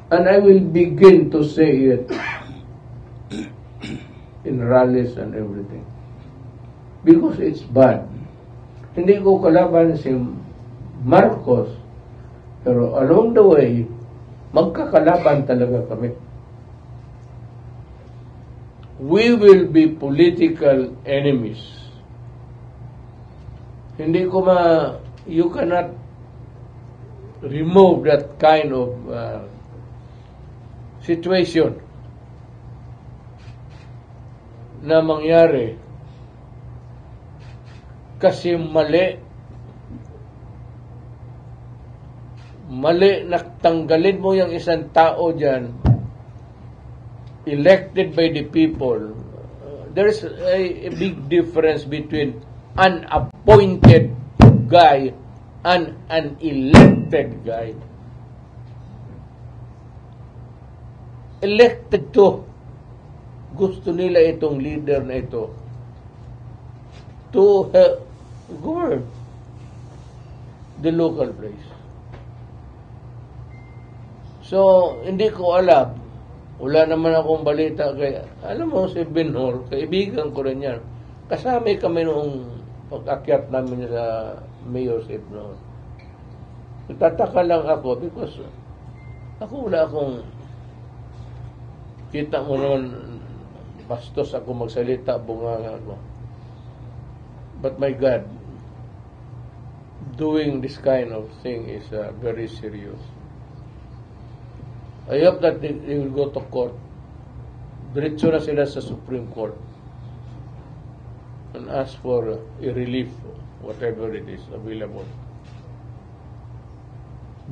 and I will begin to say it in rallies and everything, because it's bad. Hindi ko kalaban si Marcos, pero along the way, magkakalaban talaga kami. We will be political enemies. Hindi ko you cannot remove that kind of situation na mangyari kasi mali mali na tanggalin mo yung isang tao dyan, elected by the people. There's a big difference between an appointed guy and an elected guy. Elected to. Gusto nila itong leader na ito to govern the local place. So, hindi ko alam. Wala naman akong balita. Kaya, alam mo, si Benhur, kaibigan ko rin yan. Kasama kami noong pag-akyat namin sa mayorship noon. Nagtataka lang ako because ako wala akong kita mo noon bastos ako magsalita, bunganga ako. But my God, doing this kind of thing is very serious. I hope that they will go to court. Diretso na sila sa Supreme Court and ask for a relief, whatever it is available.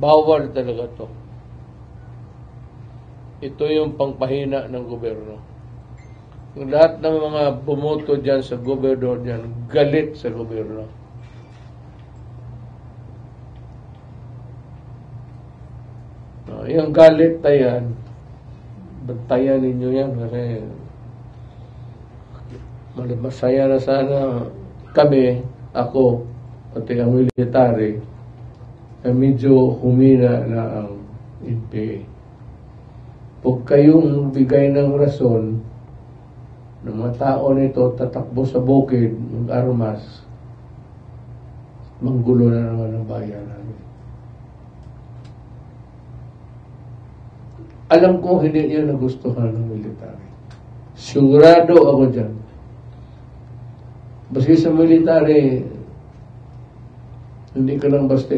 Bawal talaga to. Ito yung pangpahina ng gobyerno. Yung lahat ng mga bumoto dyan sa gobyerno dyan, galit sa gobyerno. Yung galit na yan, bantayan ninyo yan kasi masaya na sana kami, ako, pati ang military, ay medyo humina na ang NPA. Huwag kayong bigay ng rason ng mga tao nito tatakbo sa bukid, mag-armas, manggulo na naman ang bayan namin. Alam ko hindi niya nagustuhan ng military. Sigurado ako dyan. Baski sa military, hindi ka lang basta,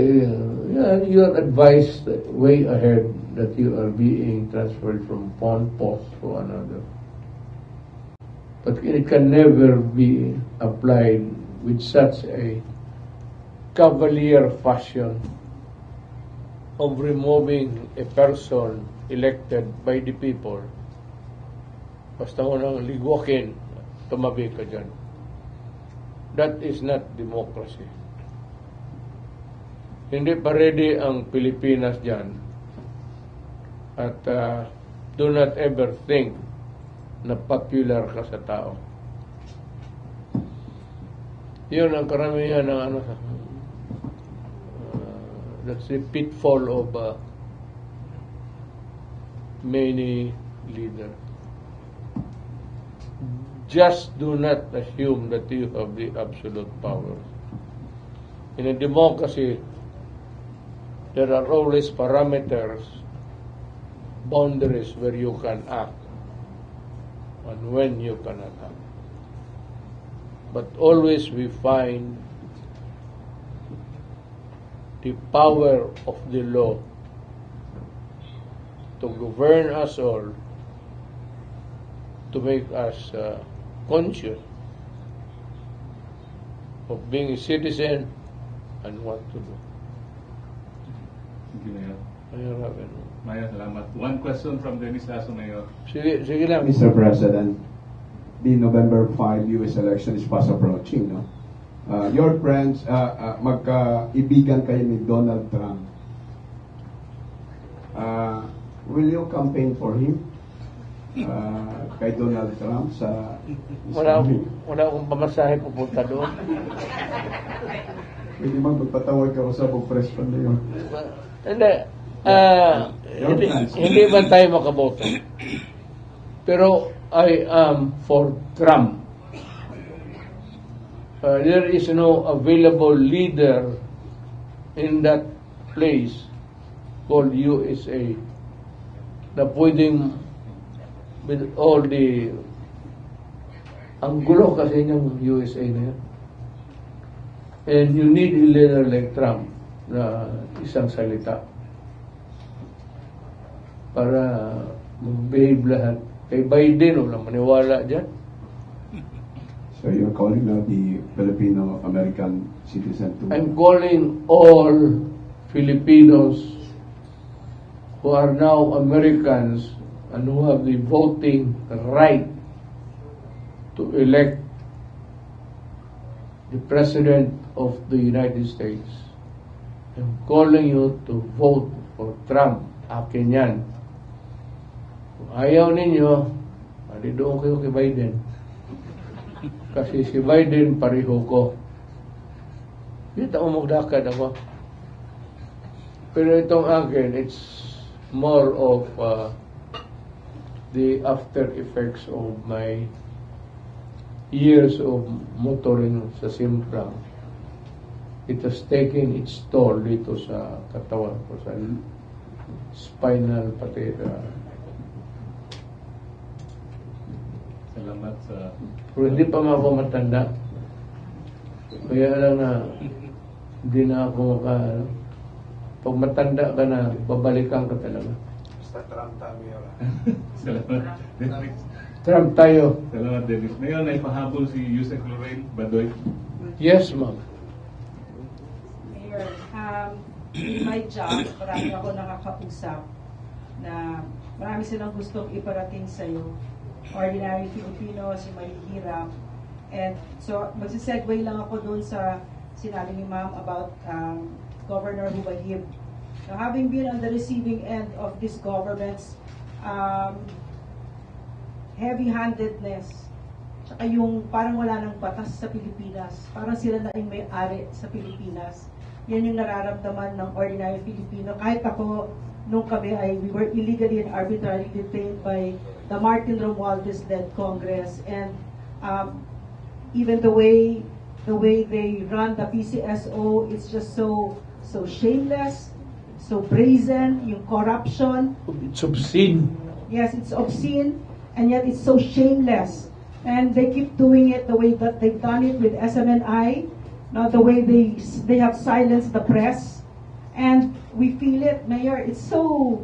you are advised way ahead that you are being transferred from one post to another. But it can never be applied with such a cavalier fashion of removing a person elected by the people. Basta mo nang ligwakin, tumabi ka dyan. That is not democracy. Hindi pa ready ang Pilipinas dyan. At do not ever think na popular ka sa tao. Yun ang karamihan ng ano, that's the pitfall of many leaders. Just do not assume that you have the absolute power. In a democracy, there are always parameters, boundaries where you can act and when you cannot act. But always we find the power of the law to govern us all, to make us conscious of being a citizen and what to do. Thank you, Mayor. Mayor Raven. Mayor, salamat. One question from Dennis Lasso, Mayor. Sige lang. Mr. President, the November 5 U.S. election is fast approaching, no? Your friends, magkaibigan kayo ni Donald Trump. Will you campaign for him? Kay Donald Trump sa... Wala akong pamasahe pupunta doon. Pwede magpatawag ka sa press con na yun. Hindi ba tayo makaboto? Pero I am for Trump. There is no available leader in that place called USA na pwedeng with all the ang gulo kasi yung USA na yan. And you need a leader like Trump na isang salita para mag-behave lahat. Kay Biden, walang maniwala dyan. So you're calling now the Filipino-American citizen to... I'm calling all Filipinos who are now Americans and who have the voting right to elect the President of the United States. I'm calling you to vote for Trump. Akin yan. Kung ayaw ninyo, doon kayo kay Biden. Kasi si Biden pareho ko. Dito ako magdakad ako. Pero itong akin, it's more of the after effects of my years of motoring sa Simpra. It has taken its toll dito sa katawan ko, sa spinal pati. Salamat sa... Pero hindi pa ako matanda. Kaya lang na hindi na ako pag matanda ka na, babalikan ka talaga. Basta Trump tayo. Salamat. Trump tayo. Salamat, Dennis. Ngayon ay pahabol si Yusek Lorraine Badoy. Yes, ma'am. Mayor, in my job, marami ako nakakausap na marami silang gustong iparating sa'yo. Ordinary Filipinos, yung mahihirap. And so, magsisegue lang ako doon sa sinabi ni Ma'am about Governor Hubahib. Now, having been on the receiving end of this government's heavy-handedness, tsaka yung parang wala ng batas sa Pilipinas, parang sila na yung may-ari sa Pilipinas. Yan yung nararamdaman ng ordinary Filipino. Kahit ako, nung kami we were illegally and arbitrarily detained by the Martin Romualdez-led Congress, and even the way they run the PCSO, it's just so shameless, so brazen, yung corruption. It's obscene. Yes, it's obscene, and yet it's so shameless. And they keep doing it the way that they've done it with SMNI, not the way they have silenced the press. And we feel it, Mayor. It's so,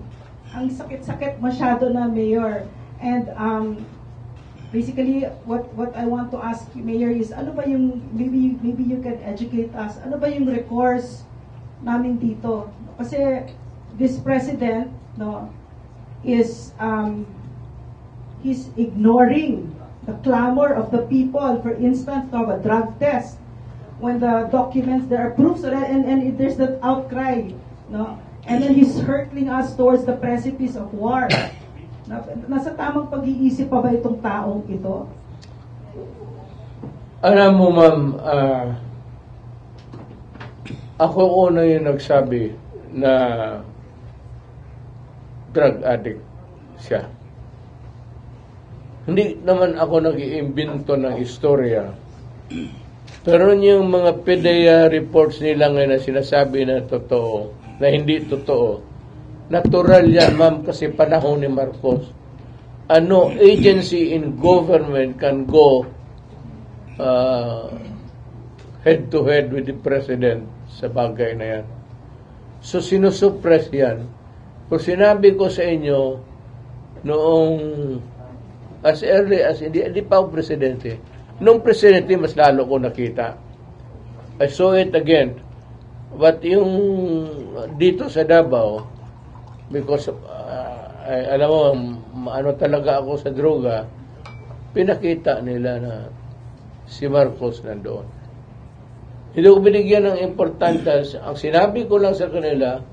ang sakit-sakit masyado na, Mayor. And basically, what I want to ask you, Mayor, is ano ba yung, maybe you can educate us, ano ba yung recourse namin dito? Kasi this president, no, is he's ignoring the clamor of the people. For instance, of a drug test, when the documents, there are proofs of that, and there's that outcry, no, and then he's hurtling us towards the precipice of war. Nasa tamang pag-iisip pa ba itong taong ito? Alam mo, ma'am, ako una yung nagsabi na drug addict siya. Hindi naman ako nag-iimbento ng istorya. Pero yung mga PDEA reports nila ngayon na sinasabi na totoo, na hindi totoo, natural yan, ma'am, kasi panahon ni Marcos. Ano agency in government can go head to head with the president sa bagay na yan? So, sinusuppress yan. Kung sinabi ko sa inyo, noong as early as, hindi pa ako presidente, noong presidente, mas lalo ko nakita. I saw it again. But yung dito sa Davao, because alam mo, ano talaga ako sa droga, pinakita nila na si Marcos nandoon. Hindi ko binigyan ng importansya. Ang sinabi ko lang sa kanila,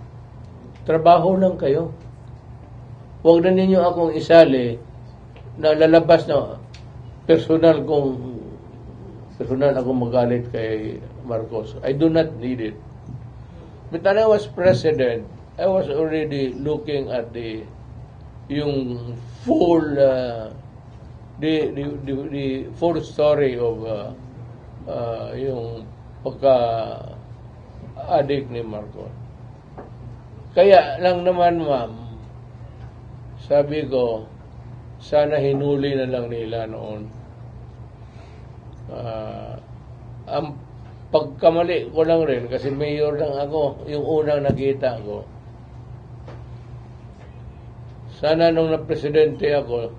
trabaho lang kayo. Huwag na ninyo akong isali na lalabas na personal akong magalit kay Marcos. I do not need it. But when I was president, I was already looking at yung full the full story of yung pagka-addict ni Marcos. Kaya lang naman, ma'am, sabi ko, sana hinuli na lang nila noon. Ang pagkamali ko lang rin, kasi mayor lang ako, yung unang nakita ko. Sana nung na-presidente ako,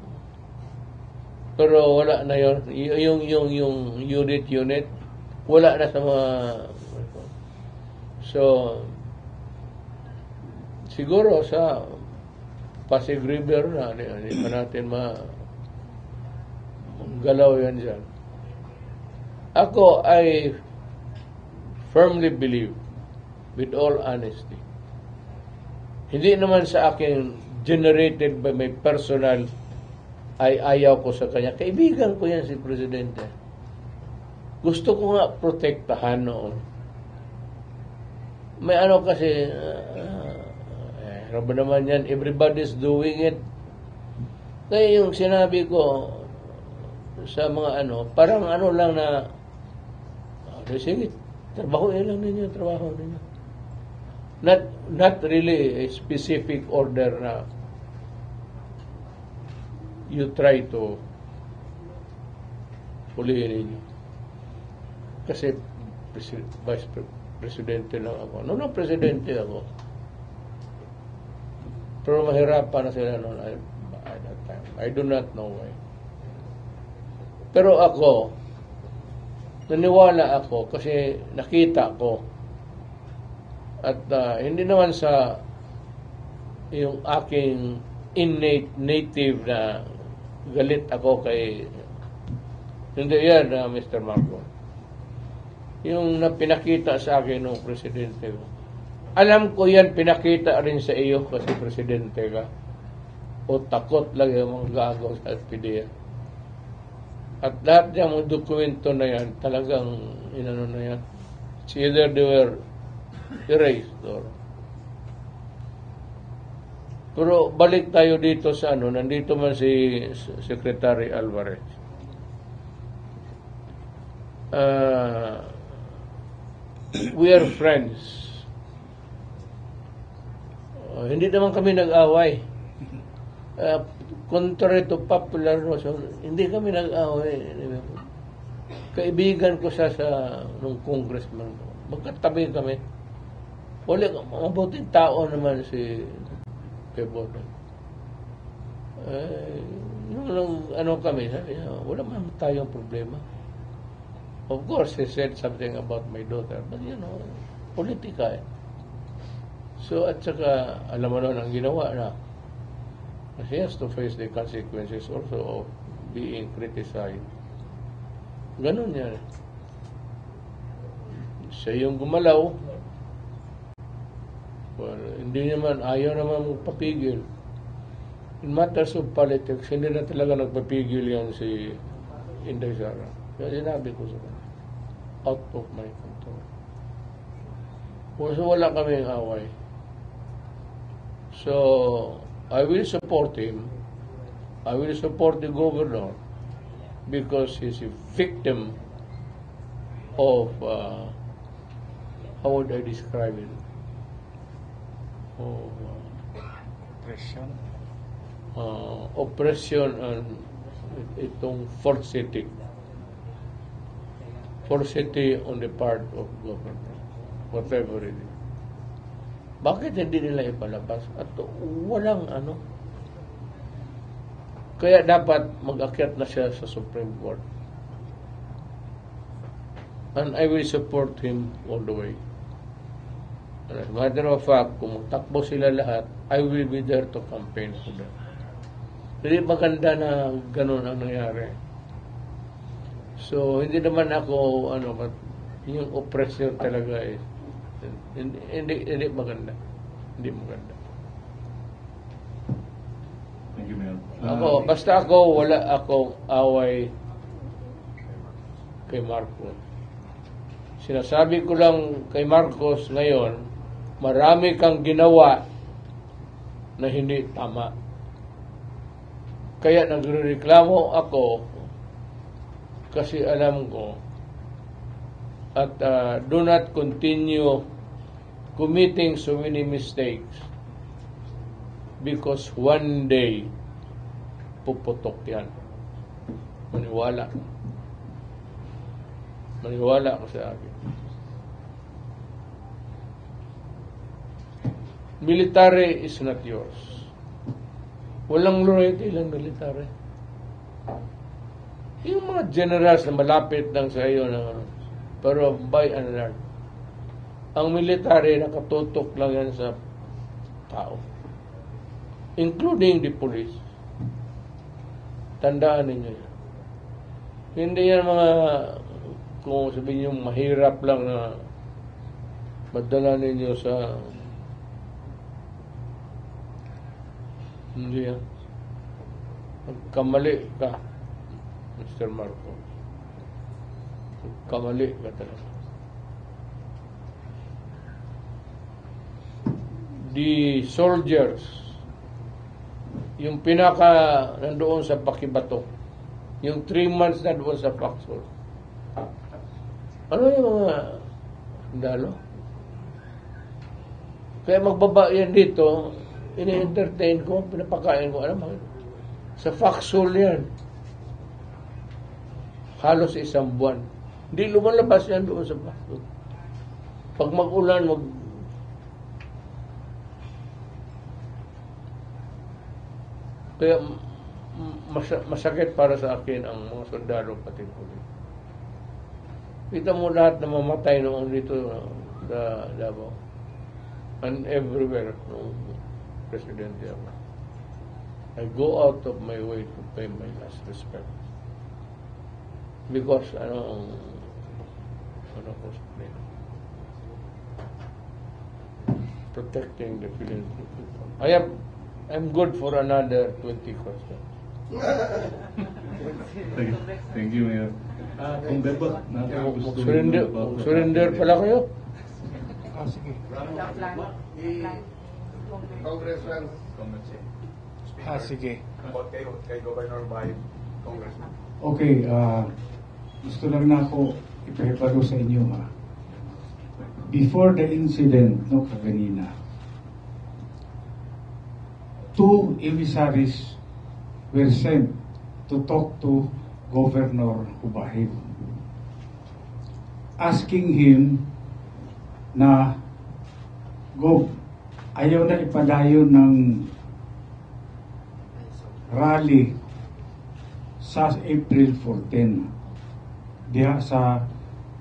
pero wala na yun. Yung unit, wala na sa mga... So, siguro sa Pasig River na, hindi pa natin galaw yan dyan. Ako, I firmly believe, with all honesty, hindi naman sa akin generated by my personal ay ayaw ko sa kanya. Kaibigan ko yan si Presidente. Gusto ko nga protektahan noon. May ano kasi, ano ba naman yan, everybody's doing it. Kaya yung sinabi ko sa mga parang lang na, sige, trabaho lang ninyo, trabaho ninyo. Not really a specific order na you try to pulihin ninyo. Kasi Vice Presidente lang ako. Noong Presidente ako. Pero mahirapan na sila noon at that time. I do not know why. Pero ako, naniwala ako kasi nakita ko. At hindi naman sa yung aking innate native na galit ako kay hindi yan Mr. Marco. Yung pinakita sa akin ng Presidente ko. Alam ko yan, pinakita rin sa iyo kasi Presidente ka. O takot lang yung mga gagaw sa PDEA. At lahat yung mga dokumento na yan, talagang inano na yan. It's either they were erased or... Pero balik tayo dito sa nandito man si Secretary Alvarez. We are friends. Hindi naman kami nag-away. Contrary to popular notion, hindi kami nag-away. Kaibigan ko siya nung congressman. Magkatabi kami. Wala, mabuting tao naman si Pebono. Yung kami, sabi niya, wala man tayong problema. Of course, he said something about my daughter, but politika eh. So, at saka, alam mo nun ang ginawa na, he has to face the consequences also of being criticized. Ganun yan. Siya yung gumalaw, well, hindi naman, ayaw naman magpapigil. In matters of politics, hindi na talaga nagpapigil yan si Inday Sara. Kaya sinabi ko sa kanya, out of my control. So, wala kaming away. So, I will support him. I will support the governor because he's a victim of, how would I describe it? Oppression and itong forcity on the part of government, whatever it is. Bakit hindi nila ipalabas? At walang kaya dapat mag-akyat na siya sa Supreme Court. And I will support him all the way. As a matter of fact, kung takbo sila lahat, I will be there to campaign for them. Hindi maganda na ganun ang nangyari. So, hindi naman ako, yung oppressor talaga is, hindi maganda. Hindi maganda. Thank you, Mayor. Basta wala akong away kay Marcos. Sinasabi ko lang kay Marcos ngayon, marami kang ginawa na hindi tama. Kaya nagrereklamo ako kasi alam ko at do not continue committing so many mistakes because one day puputok yan. Maniwala ko sa akin. Military is not yours. Walang loyalty lang military. Yung mga generals na malapit lang sa iyo pero by and large, ang military nakatutok lang yan sa tao. including the police. Tandaan ninyo yan. Hindi yan mga, kung sabihin nyo, mahirap lang na madala ninyo sa, hindi yan. Kamali ka, Mr. Marco. Kamali ka talaga. The soldiers, yung pinaka nandoon sa Pakibato, yung 3 months na doon sa Paksol. Ano yung mga sundalo? Kaya magbaba yan dito, ini-entertain ko, pinapakain ko, alam mo, sa Paksol yan. Halos 1 buwan. Hindi lumalabas yan doon sa Paksol. Pag mag-ulan, kaya masakit para sa akin ang mga sundalo pati pulis. Kita mo lahat na mamatay noon dito sa Davao. And everywhere noong presidente ako. I go out of my way to pay my last respect. Because ano ko sabihin, protecting the feelings of people. I'm good for another 20 questions. Thank you, Mayor. Kung Bebot, surrender pala kayo? Sige. Congressman. Sige. Kay Governor Bayo, Congressman. Okay, gusto lang na ako ipahiparo sa inyo ha. Before the incident, no, kaganina, 2 emissaries were sent to talk to Governor Ubahib, asking him na, Gob, ayaw na ipadayon ng rally sa April 14 diha sa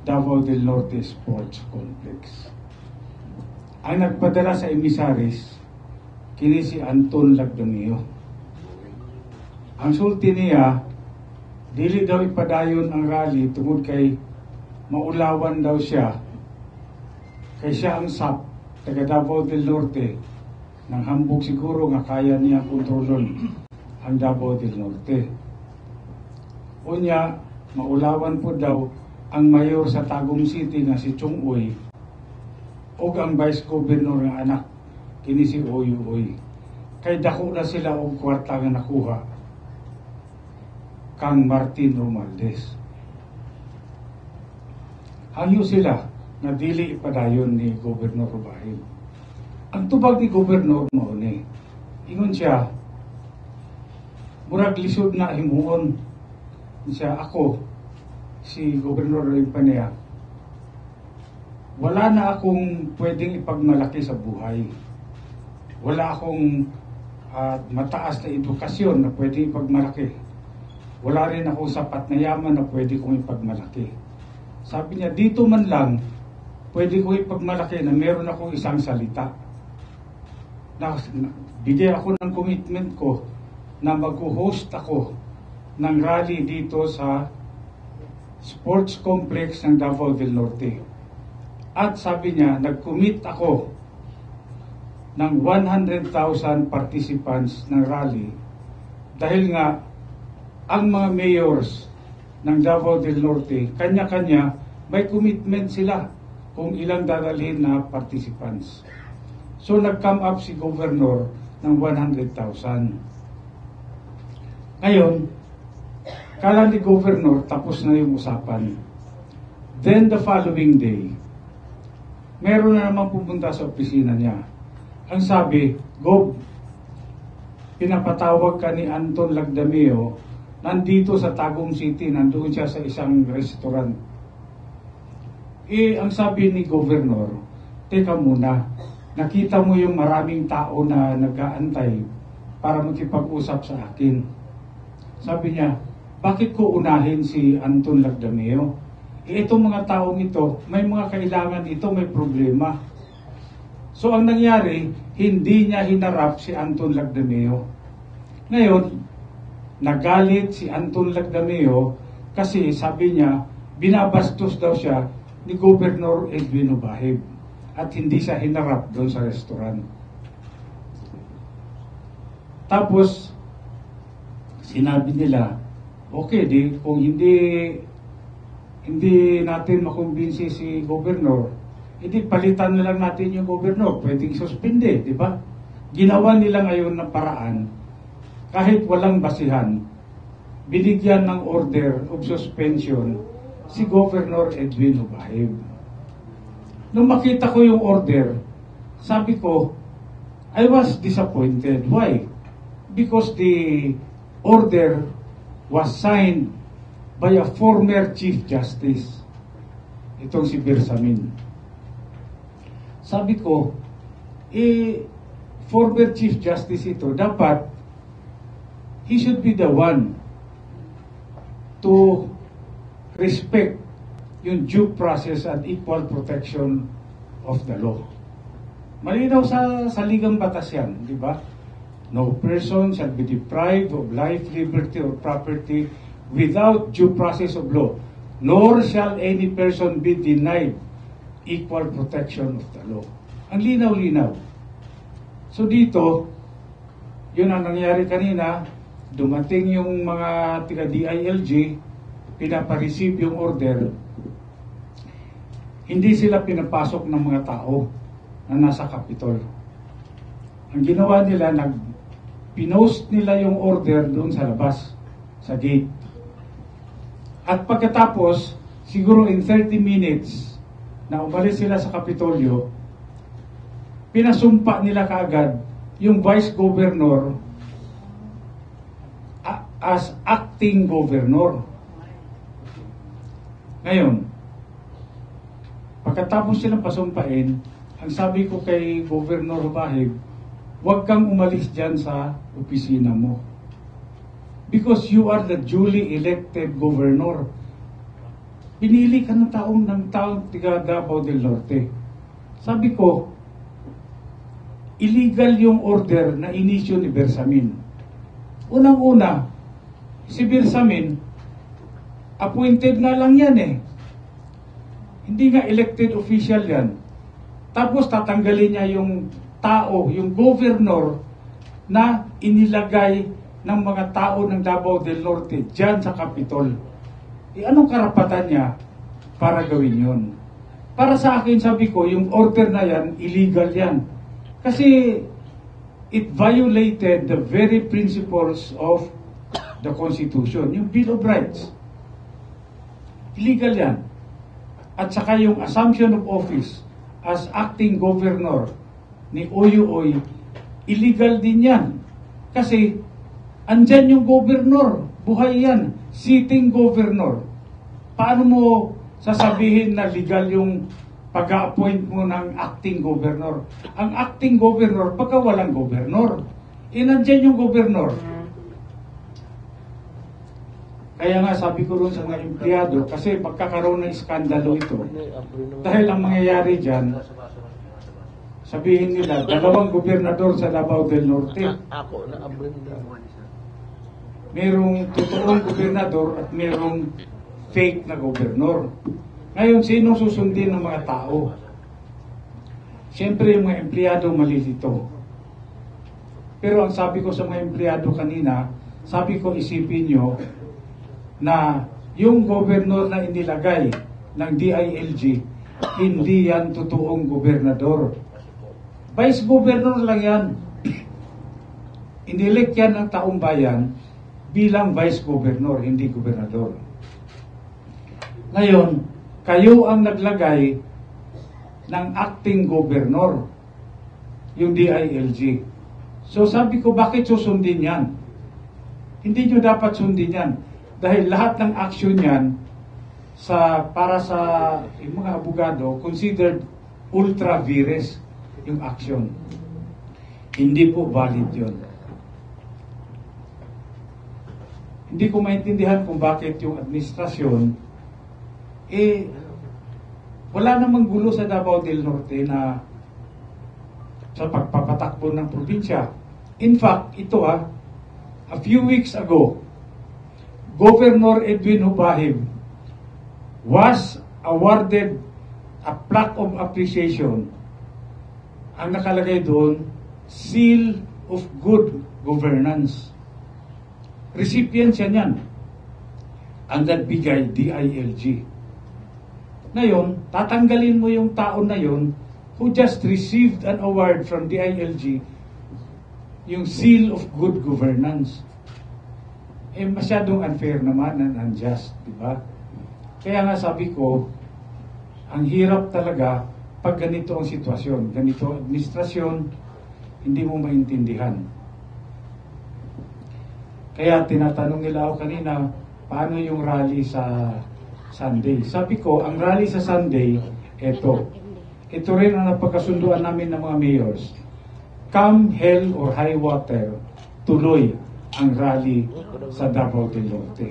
Davao del Norte Sports Complex. Ang nagpadala sa emissaries kini si Anton Lagdamio. Ang sulti niya, dili daw ipadayon ang rally tungod kay maulawan daw siya, kay siya ang SAP taga Davao del Norte, nang hambog siguro nga kaya niya kontrolon ang Davao del Norte. Unya, maulawan po daw ang mayor sa Tagum City na si Chung Uy o ang vice governor ng anak kini si Oy. Kay dako na sila og kwarta nga nakuha kang Martin Romualdez. Hangyo sila na dili ipadayon ni Governor Ubahib. Ang tubag ni Governor mao ni, ingon siya, murag lisod na himuon siya, ako si Governor Limpanea, wala na akong pwedeng ipagmalaki sa buhay. Wala akong mataas na edukasyon na pwedeng ipagmalaki. Wala rin akong sapat na yaman na pwede kong ipagmalaki. Sabi niya, dito man lang, pwede kong ipagmalaki na meron akong isang salita. Bigay ako ng commitment ko na mag-host ako ng rally dito sa sports complex ng Davao del Norte. At sabi niya, nag-commit ako ng 100,000 participants ng rally dahil nga ang mga mayors ng Davao del Norte, kanya-kanya may commitment sila kung ilang dadalhin na participants. So nag-come up si Governor ng 100,000. Ngayon, kala ni Governor tapos na yung usapan. Then the following day, meron na naman pupunta sa opisina niya. Ang sabi, Gob, pinapatawag ka ni Anton Lagdamio, nandito sa Tagum City, nandoon siya sa isang restaurant. Ang sabi ni Governor, teka muna, nakita mo yung maraming tao na nag-aantay para makipag-usap sa akin. Sabi niya, bakit ko unahin si Anton Lagdamio? Itong mga taong ito, may mga kailangan ito, may problema. So ang nangyari, hindi niya hinarap si Anton Lagdameo. Ngayon, nagalit si Anton Lagdameo kasi sabi niya, binabastos daw siya ni Governor Edwin Obahib at hindi siya hinarap doon sa restaurant. Tapos, sinabi nila, okay, kung hindi natin makumbinsi si Governor, hindi palitan na lang natin yung Governor, pwedeng suspinde, di ba? Ginawa nila ngayon ng paraan, kahit walang basihan, binigyan ng order of suspension si Governor Edwin Obahib. Nung makita ko yung order, sabi ko, I was disappointed. Why? Because the order was signed by a former Chief Justice. Itong si Bersamin. Sabi ko, former Chief Justice ito, dapat he should be the one to respect yung due process and equal protection of the law. Malinaw sa saligang batas yan, di ba? No person shall be deprived of life, liberty, or property without due process of law, nor shall any person be denied equal protection of the law. Ang linaw-linaw. So dito, yun ang nangyari kanina, dumating yung mga taga-DILG, pinapareceive yung order, hindi sila pinapasok ng mga tao na nasa Capitol. Ang ginawa nila, pinost nila yung order doon sa labas, sa gate. At pagkatapos, siguro in 30 minutes, na umalis sila sa Kapitolyo, pinasumpa nila kaagad yung Vice Governor as acting Governor. Ngayon, pagkatapos silang pasumpain, ang sabi ko kay Governor Obahib, huwag kang umalis dyan sa opisina mo. Because you are the duly elected governor. Pinili ka ng taong tiga Davao del Norte. Sabi ko, illegal yung order na inisyo ni Bersamin. Unang-una, si Bersamin, appointed nga lang yan eh. Hindi nga elected official yan. Tapos tatanggalin niya yung tao, yung governor na inilagay ng mga tao ng Davao del Norte dyan sa Capitol. Anong karapatan niya para gawin yun? Para sa akin, sabi ko, yung order na yan, illegal yan. Kasi it violated the very principles of the Constitution, yung Bill of Rights. Illegal yan. At saka yung assumption of office as acting governor ni Oy, illegal din yan. Kasi andyan yung governor, buhay yan, sitting governor. Paano mo sasabihin na legal yung pag-appoint mo ng acting governor? Ang acting governor, pagka walang governor, nandyan yung governor. Kaya nga sabi ko rin sa mga empleyado, kasi pagkakaroon ng iskandalo ito, dahil ang mangyayari dyan, sabihin nila, 2 gobernador sa Davao del Norte. Merong totoong gobernador at merong fake na gobernador. Ngayon, sino susundin ng mga tao? Siyempre, yung mga empleyado malilito. Pero ang sabi ko sa mga empleyado kanina, sabi ko isipin nyo na yung gobernador na inilagay ng DILG, hindi yan totoong gobernador. Vice governor lang yan. Inilek yan ng taong bayan bilang vice governor, hindi gobernador. Ngayon, kayo ang naglagay ng acting governor, yung DILG. So sabi ko, bakit susundin yan? Hindi nyo dapat sundin yan. Dahil lahat ng action yan, para sa yung mga abogado, considered ultra vires yung action. Hindi po valid yun. Hindi ko maintindihan kung bakit yung administrasyon wala namang gulo sa Davao del Norte na sa pagpapatakbo ng probinsya. In fact, ito a few weeks ago, Governor Edwin Hubahib was awarded a plaque of appreciation. Ang nakalagay doon, Seal of Good Governance. Recipient siya niyan. Ang nagbigay, DILG. Ngayon, tatanggalin mo yung tao na yon who just received an award from DILG, yung Seal of Good Governance. Masyadong unfair naman and unjust, di ba? Kaya nga sabi ko, ang hirap talaga pag ganito ang sitwasyon, ganito ang administrasyon, hindi mo maintindihan. Kaya tinatanong nila ako kanina, paano yung rally sa Sunday? Sabi ko, ang rally sa Sunday, ito. Ito rin ang napagkasunduan namin ng mga mayors. Come hell or high water, tuloy ang rally sa Davao del Norte.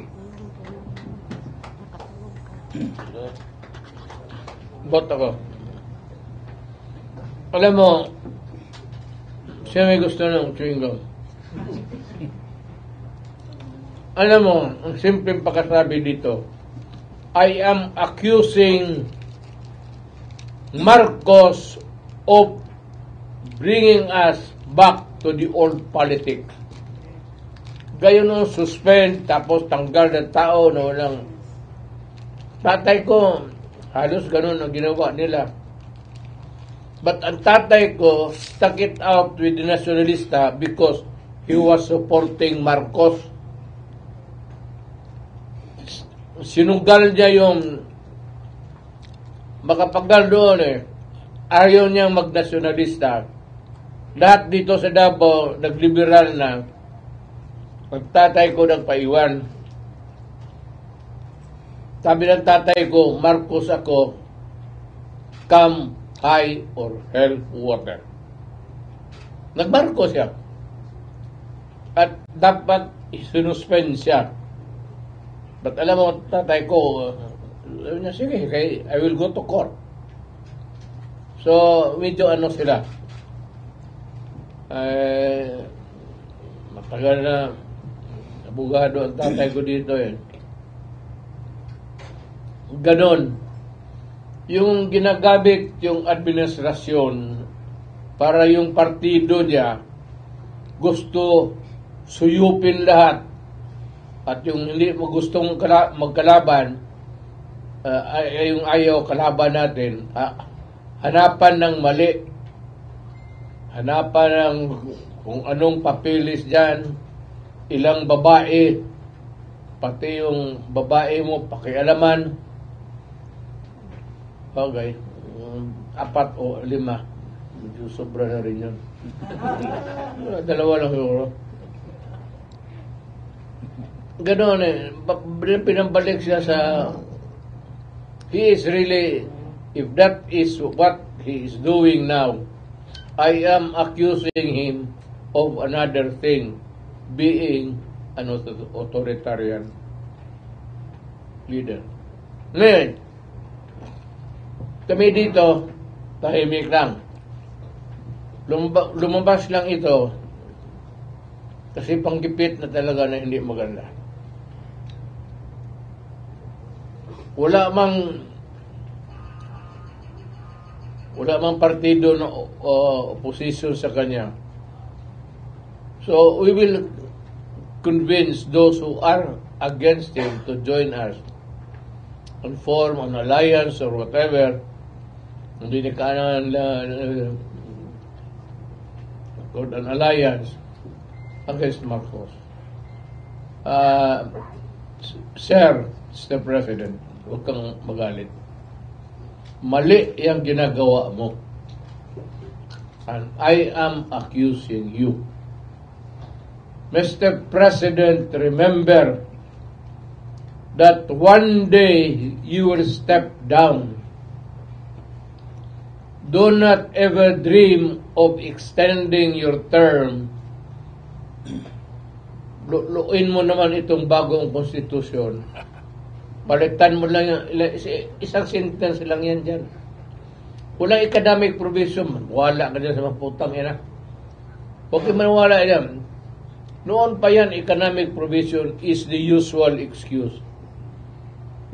Bot ako. Alam mo, siya may gusto ng chewing gum. Alam mo, ang simpleng pagkasabi dito, I am accusing Marcos of bringing us back to the old politics. Gayon nung suspend, tapos tanggal ng tao na walang... Tatay ko, halos ganun ang ginawa nila. But ang tatay ko stuck it out with the nationalista because he was supporting Marcos. Sinugal niya yung makapagal doon eh. Ayaw niyang magnasyonalista. Lahat dito sa Davao, nagliberal na. Pagtatay ko nagpaiwan. Sabi ng tatay ko, Marcos ako, come high or hell water. Nagmarcos siya. At dapat isinuspend siya. But alam mo, tatay ko, sige, I will go to court. So, medyo ano sila. Matagal na abogado ang tatay ko dito eh. Ganon. Yung ginagamit yung administrasyon para yung partido niya gusto suyupin lahat. At yung hindi mo gustong magkalaban, yung ayaw kalaban natin, hanapan ng mali, hanapan ng kung anong papilis dyan, ilang babae, pati yung babae mo, pakialaman, okay, 4 o 5, medyo sobra na rin yun. 2 lang siguro. Ganon eh, pinambalik siya sa, he is really, if that is what he is doing now, I am accusing him of another thing, being an authoritarian leader. Ngayon, kami dito, tahimik lang. Lumabas lang ito, kasi panggipit na talaga na hindi maganda. Wala mang partido na opposition sa kanya. So we will convince those who are against him to join us and form an alliance or whatever. Hindi na kailangan an alliance against Marcos. Sir, Mr. President, huwag kang magalit. Mali yung ginagawa mo. And I am accusing you. Mr. President, remember that one day you will step down. Do not ever dream of extending your term. Luin mo naman itong bagong konstitusyon. Balitan mo lang yung isang sentence lang yan dyan. Wala economic provision. Wala ka dyan sa mga putang ina. Huwag kayo maniwala yan. Noon pa yan, economic provision is the usual excuse.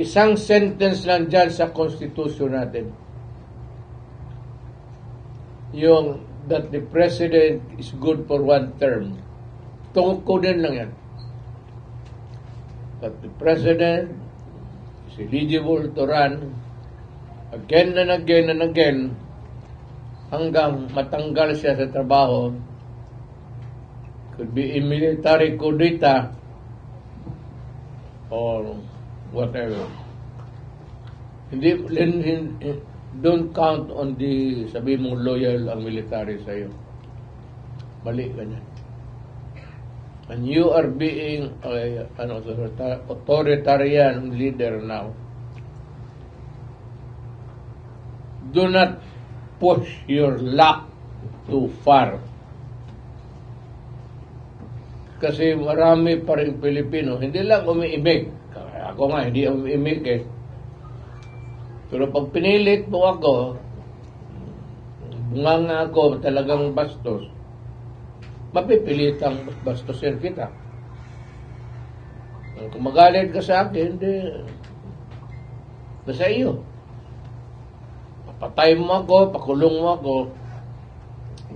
Isang sentence lang dyan sa Constitution natin. Yung that the President is good for one term. Tungkol lang yan. That the President is eligible to run again and again and again hanggang matanggal siya sa trabaho. Could be in military coup d'etat or whatever. Hindi, don't count on the sabi mong loyal ang military sa iyo. Mali ganyan. And you are being an authoritarian leader now. Do not push your luck too far. Kasi marami pa rin Pilipino, hindi lang umiimig. Ako nga, hindi umiimig eh. Pero pag pinilit mo ako, bunganga ako, talagang bastos, mapipilitang bastosin kita. Kung magalit ka sa akin, hindi, nasa iyo. Papatay mo ako, pakulong mo ako.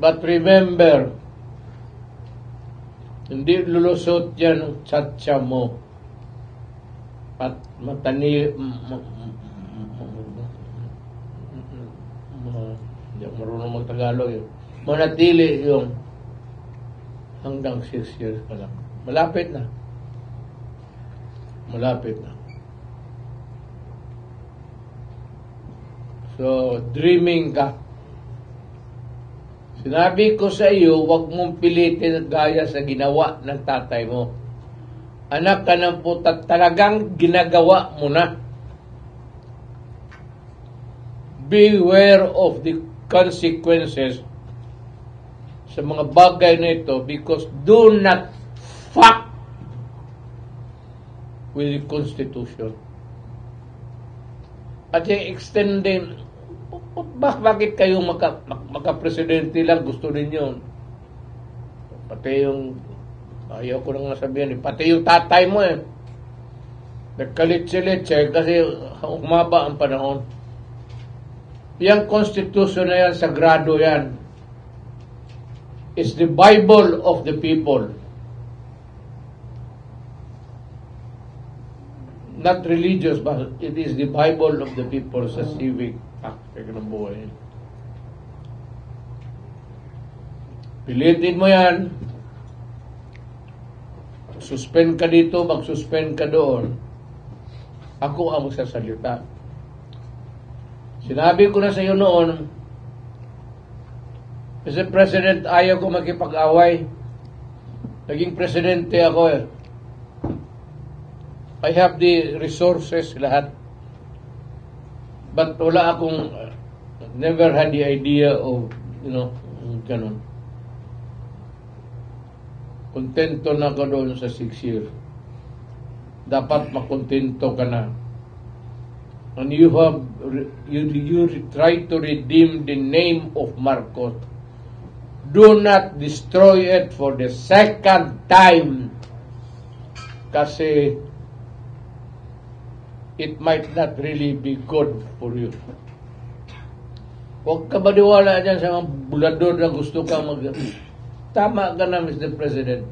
But remember, hindi lulusot yan ang tsatsa mo. At matani... Hindi ako marunong mag-Tagalog yun. Manatili yung hanggang 6 years pa lang. Malapit na. Malapit na. So, dreaming ka. Sinabi ko sa iyo, huwag mong pilitin gaya sa ginawa ng tatay mo. Anak ka ng puta, talagang ginagawa mo na. Beware of the consequences sa mga bagay na ito because do not fuck with the Constitution. At yung extending bakit kayo magka-presidente lang gusto ninyo? Pati yung ayaw ko nang nasabihin, pati yung tatay mo nagkalit-silit kasi umaba ang panahon. Yung Constitution na yan, sagrado yan. It's the Bible of the people. Not religious, but it is the Bible of the people sa civic aspect ng buhay. Pilitin mo yan. Suspend ka dito, mag-suspend ka doon. Ako ang magsasalita. Sinabi ko na sa iyo noon, Mr. President, ayaw ko makipag-away. Naging presidente ako I have the resources lahat. But wala akong, never had the idea of, ganun. Kontento na ako doon sa 6 years. Dapat makontento ka na. And you try to redeem the name of Marcos. Do not destroy it for the second time. Kasi it might not really be good for you. Huwag ka maniwala dyan sa mga bulador na gusto ka Tama ka na, Mr. President.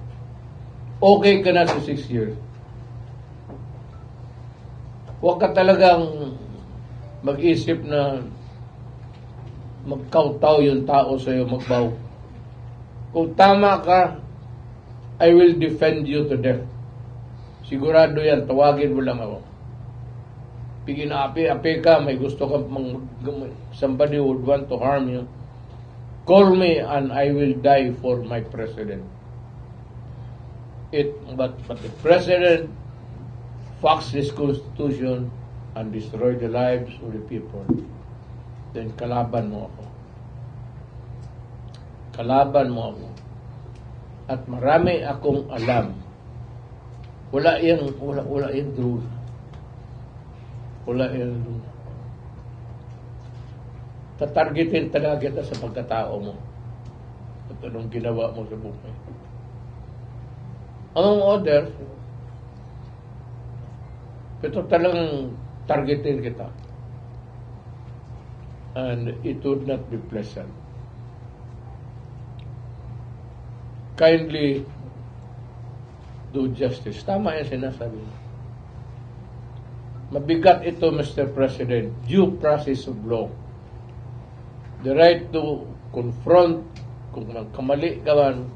Okay ka na sa 6 years. Huwag ka talagang mag-isip na magkautaw yung tao sa'yo, magbaw. Kung tama ka, I will defend you to death. Sigurado yan, tawagin mo lang ako. Piginapi-api ka, may gusto ka, somebody would want to harm you. Call me and I will die for my president. But the president fucks this constitution and destroy the lives of the people. Then kalaban mo ako. Kalaban mo ako. At marami akong alam. Wala yung druga. Wala yung druga. tatargetin talaga kita sa pagkatao mo at anong ginawa mo sa buhay. Among others, ito talagang targetin kita. And it would not be pleasant. Kindly do justice. Tama yung sinasabi mo. Mabigat ito, Mr. President. Due process of law. The right to confront kung magkamali ka man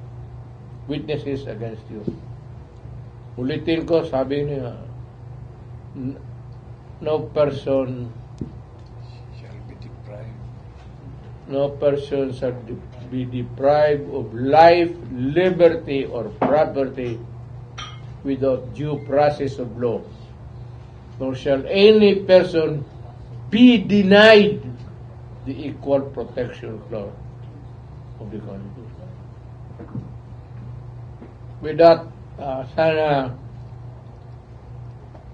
witnesses against you. Ulitin ko, sabi niya, no person shall be deprived of life, liberty, or property without due process of law. Nor shall any person be denied the equal protection clause of the Constitution. With that, sana,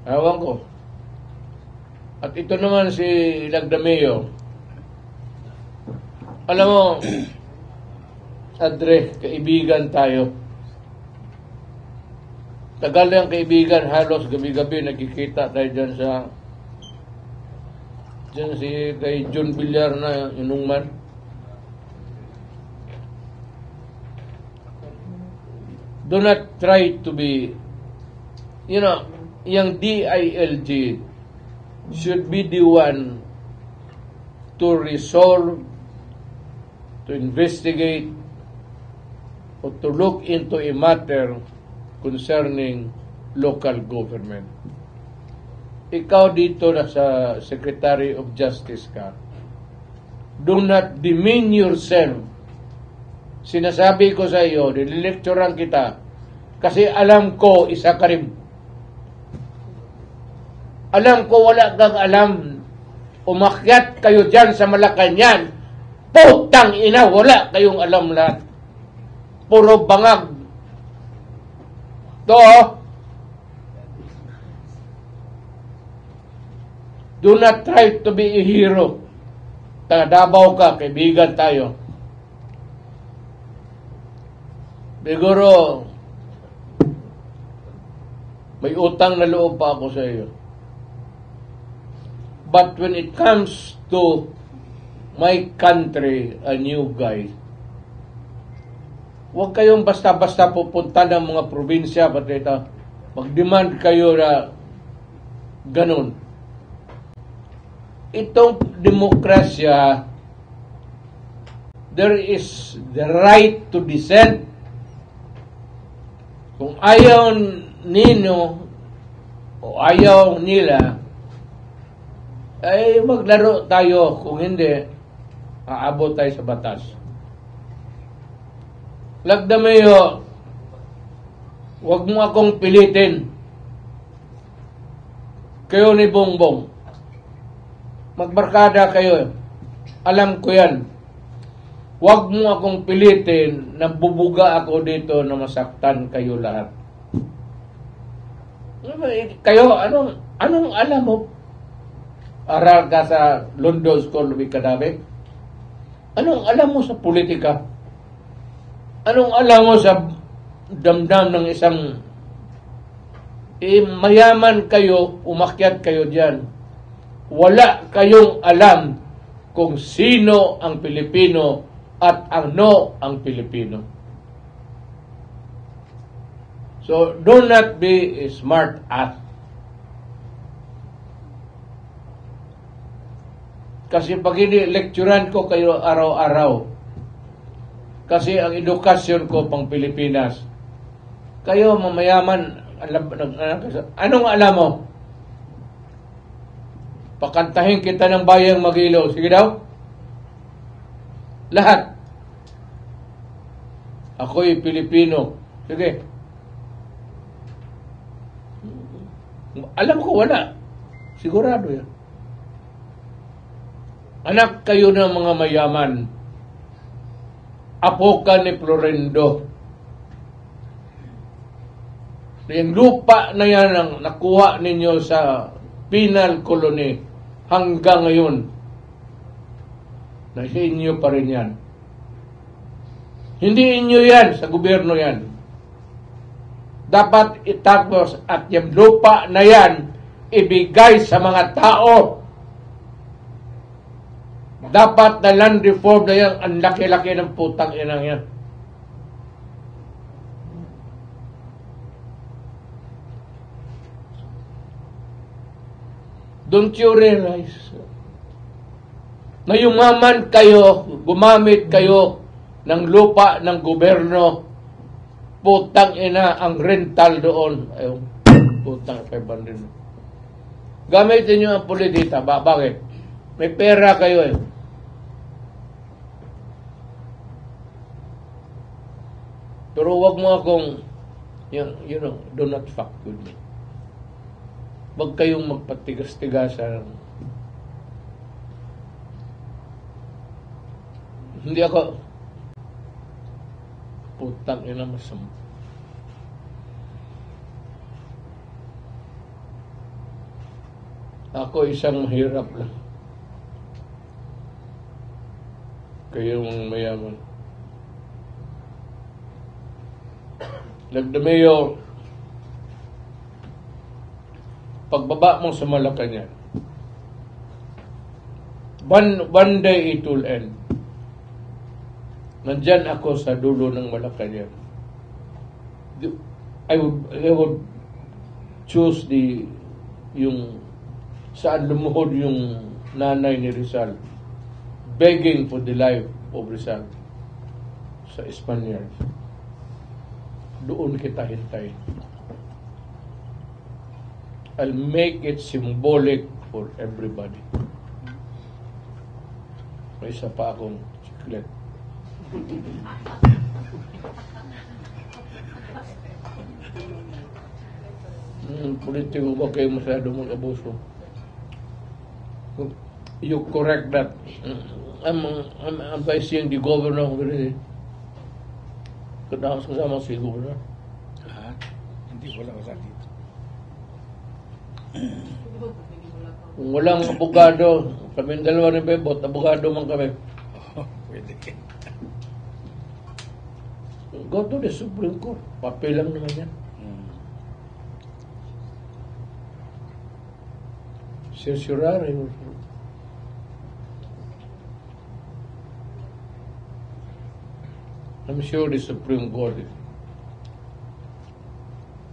ewan ko. At ito naman si Lagdameo. Alam mo, Andre, kaibigan tayo. Tagal ng kaibigan, halos gabi-gabi nakikita tayo dyan si kay John Villar na inungman. Do not try to be, yung DILG should be the one to resolve, to investigate, or to look into a matter concerning local government. Ikaw dito na sa Secretary of Justice ka. Do not demean yourself. Sinasabi ko sa iyo, nililecturean kita, kasi alam ko, isa ka rin. Alam ko, wala kang alam. Umakyat kayo dyan sa Malacanang. Putang ina, wala kayong alam lahat. Puro bangag. Do not try to be a hero. Tagadabaw ka, kaibigan tayo. Siguro, may utang na loob pa ako sa iyo. But when it comes to my country and you guys, huwag kayong basta-basta pupunta ng mga probinsya, patita. Mag-demand kayo na ganun. Itong demokrasya, there is the right to dissent. Kung ayaw ninyo o ayaw nila, ay maglaro tayo. Kung hindi, aabot tayo sa batas. Lagdameo, huwag mo akong pilitin. Kayo ni Bongbong. Magbarkada kayo. Alam ko yan. Huwag mo akong pilitin na bubuga ako dito na masaktan kayo lahat. Kayo, anong alam mo? Aral ka sa London School of Economics? Anong alam mo sa politika? Anong alam mo sa damdam ng isang mayaman kayo, umakyat kayo dyan. Wala kayong alam kung sino ang Pilipino at ano ang Pilipino. So, do not be a smart ass. Kasi pag hindi lecturean ko kayo araw-araw, kasi ang edukasyon ko pang Pilipinas, kayo mamayaman, anong alam mo? Pakantahin kita ng bayang Magilo. Sige daw. Lahat. Ako'y Pilipino. Sige. Alam ko wala. Sigurado yan. Anak kayo ng mga mayaman. Apo ka ni Florendo. Yung lupa na yan ang nakuha ninyo sa penal colony hanggang ngayon. na sa inyo pa rin yan. Hindi inyo yan, sa gobyerno yan. Dapat itapos at yung lupa na yan, ibigay sa mga tao. Dapat na land reform na yan, ang laki-laki ng putang inang yan. Don't you realize na yumaman kayo, gumamit kayo ng lupa ng gobyerno, putang ina ang rental doon. Ayun, putang 500. Gamitin nyo ang politita. Bakit? May pera kayo eh. Pero wag mo akong, you know, do not fuck with me. Wag kayong magpatigas-tigasan. Hindi ako, putang ina masama. Ako isang mahirap lang. Kayong mayaman. Nagdamayo, pagbaba mo sa Malacanang, one day it will end. Nandyan ako sa dulo ng Malacanang. I would choose yung saan lumuhod yung nanay ni Rizal, begging for the life of Rizal sa Espanyol. Doon kita hintayin. I'll make it symbolic for everybody. May isa pa akong siklet. Politiko ba kayo masyado mag-abuso? You correct that. I'm advising the governor already. Kasama si governor. Hindi, wala dito. Kung walang abogado, kami dalawa ni Bebot, abogado man kami. Pwede. Go to the Supreme Court. Papel lang naman yan. Certiorari. I'm sure the Supreme Court is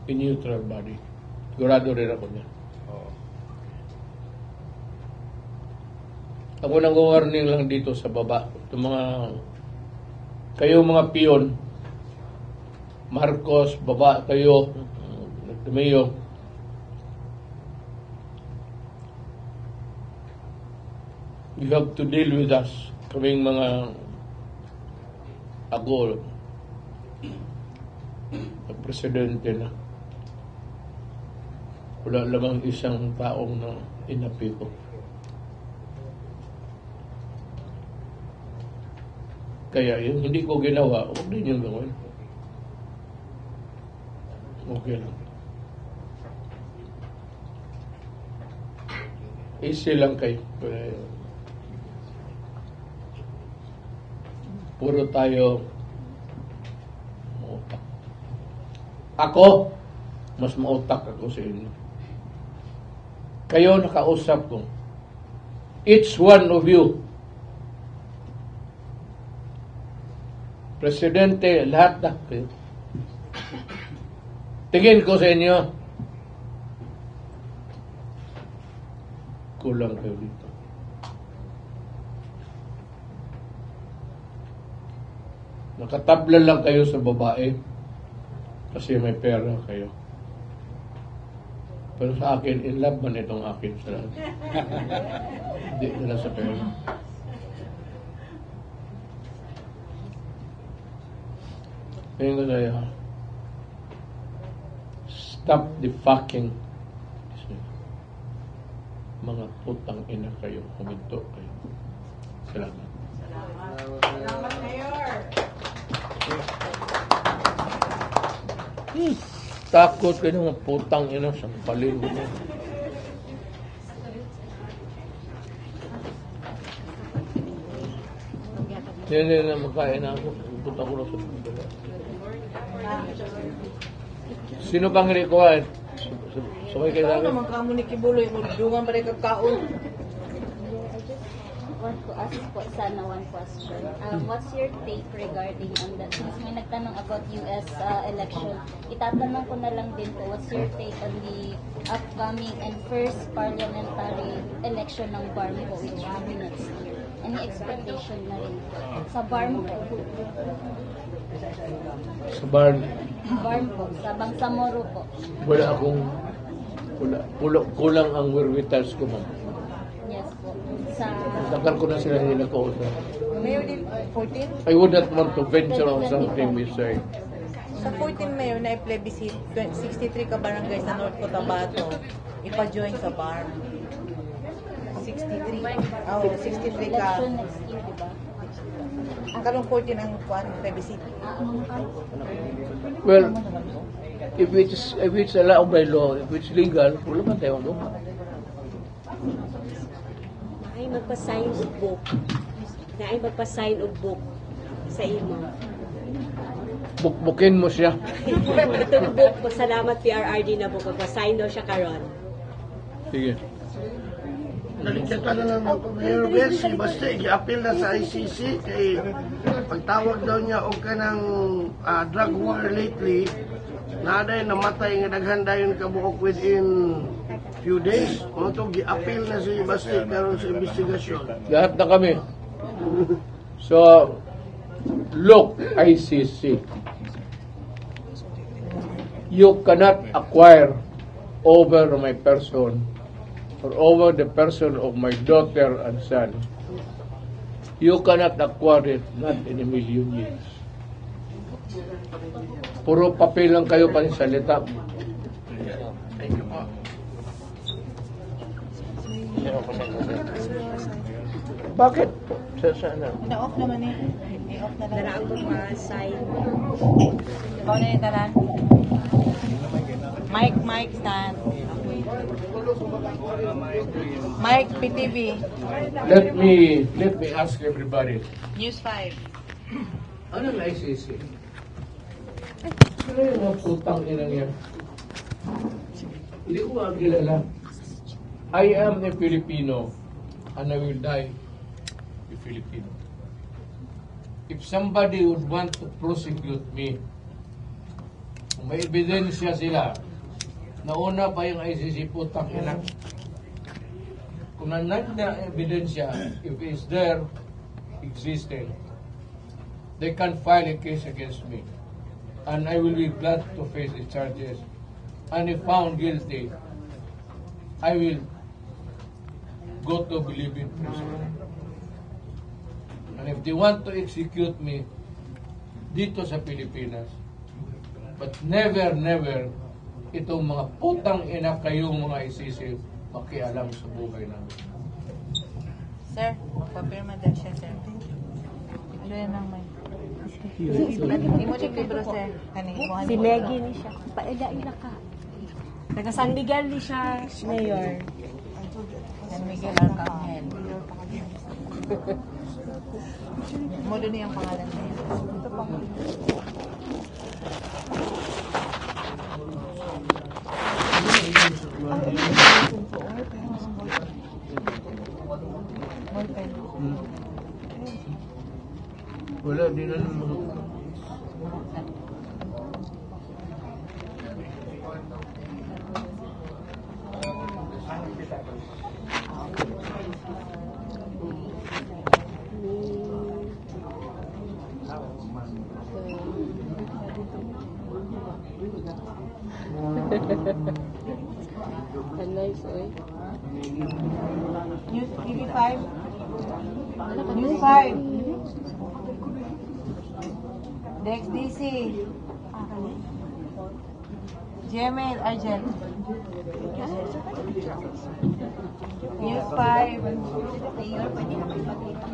a neutral body. Sigurado rin ako niya. Ako nang warning lang dito sa baba. Itong kayo mga piyon, Marcos, baba kayo, Nagtumayo. You have to deal with us. Kaming mga ako, presidente na. Wala lamang isang taong na inapi ko. Kaya yung hindi ko ginawa, huwag din yung gawin. Okay lang. Easy lang kayo. Puro tayo mautak. Ako, mas mautak ako sa inyo. Kayo nakausap ko. Each one of you, Presidente, lahat na kayo. Tingin ko sa inyo, kulang kayo dito. Nakatabla lang kayo sa babae kasi may pera kayo. Pero sa akin, in love man itong akin sa lahat. Hindi nila sa pera. Ngayon ko sa'yo, stop the fucking mga putang ina kayo, huminto kayo. Salamat. Salamat, Mayor. Takot kayo ng mga putang ina, sampalin ko na. Hindi na makain ako. Punta ko lang sa pagdala. Sino pang required? Sabay kayo Ikaw namin? naman ka mo ni Kibuloy, dungan ba rin kagkaon? Want to ask po sana one question. What's your take regarding on that? Since may nagtanong about US election, itatanong ko na lang din po, what's your take on the upcoming and first parliamentary election ng BARM po, which will be next year? Any expectation na rin po? Sa BARM po. Sa barn. BARM po, sa Bangsamoro po. Wala akong... Kulang ang wherewithals ko, ma'am. Yes po. Sa... Takal ko na sila hindi nakausap. Mayor din, 14? I would not want to venture on something we say. Sa 14 Mayor na i-plebiscite, 63 ka barangays sa North Cotabato, ipa-join sa BARM. 63. Oh, 63 ka. Election next year, di ba? Ang kalong 14 ang plebiscite. Well, if it's allowed by law, if it's legal, wala man tayo ano. Ay magpa-sign og book. Na ay magpa-sign og book sa imo. Bukbukin mo siya. Itong book, salamat PRRD na book. Magpa-sign daw siya karon. Sige. Nalikita na lang ako, Mayor Bessie, basta i-appeal na sa ICC kay pagtawag daw niya o ka ng drug war lately, naday namatay nga daghan dayon kabuok within few days. Mo to gi-appeal na si Basti karon sa investigasyon. Lahat na kami. So, look, ICC. You cannot acquire over my person or over the person of my daughter and son. You cannot acquire it not in a million years. Puro papel lang kayo panisalita. Thank you po. Bakit? Sana? Na-off naman eh. I-off na lang. Daraan ko ma-sign. Ikaw na yung tanan. Mike, stand. Mike, PTV. Let me ask everybody. News 5. Ano na ICC? Ano yung mga putang inang yan? Hindi ko makakilala. I am a Filipino and I will die a Filipino. If somebody would want to prosecute me, kung may ebidensya sila, nauna pa yung ICC putang ina. Kung nandiyan na ebidensya, if it's there, existing, they can file a case against me. And I will be glad to face the charges. And if found guilty, I will go to believe in prison. And if they want to execute me dito sa Pilipinas, but never, itong mga putang ina kayong mga ICC makialam sa buhay namin. Sir, papirma din siya, sir. Ano yan ang may? Imo check libro, sir. Si Meggy ni siya. Paila ka. Taga San Miguel ni siya, Mayor. San Miguel Arcangel. Mo doon yung pangalan niya. Ito pang Wala, di na naman. News TV5. News 5. Dex DC. Gmail Argent. News 5. Mayor, pwede na magpakita.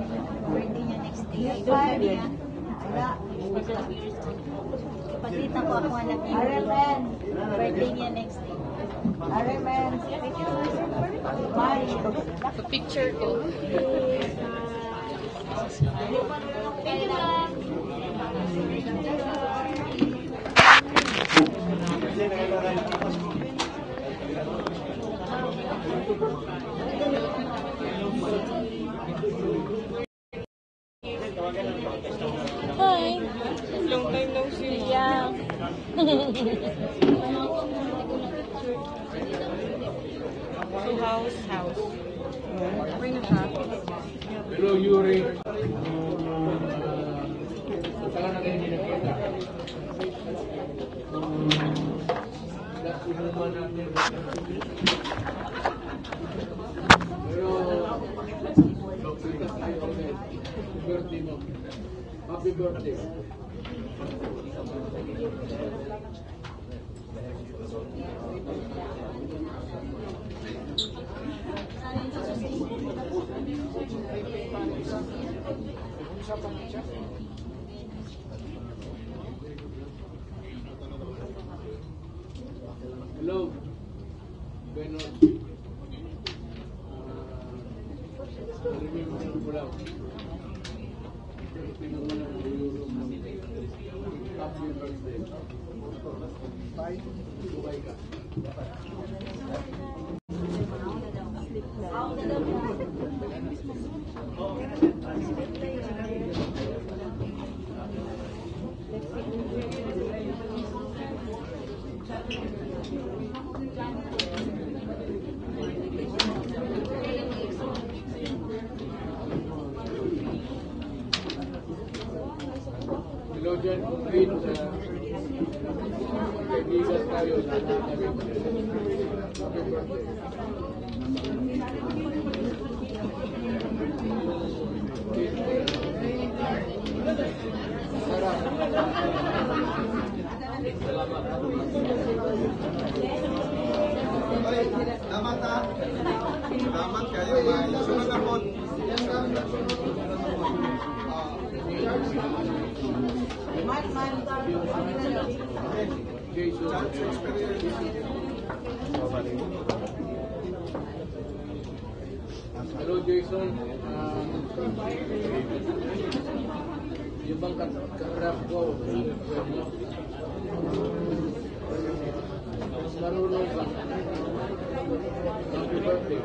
Birthday niya next day. News 5. Wala. 12 years old. Ipakita ko ako anak niya. RMN. Birthday niya next day. RMN. Bye. Picture ko. Hi. Long time no see. Yeah. So house. Okay na siya. Hello, Yuri. Saka na kayo pinakita. That's inuman natin. Pero, birthday mo. Happy birthday. Hello. Benon. Happy birthday. Buhay ka. Hello, Jen. Great. Kaibigan tayo na namin. Happy birthday. Salamat ha. Salamat kayo. Sunod ako. Hello, Jason. Yung bang kakrap ko, marunong ka. Happy birthday.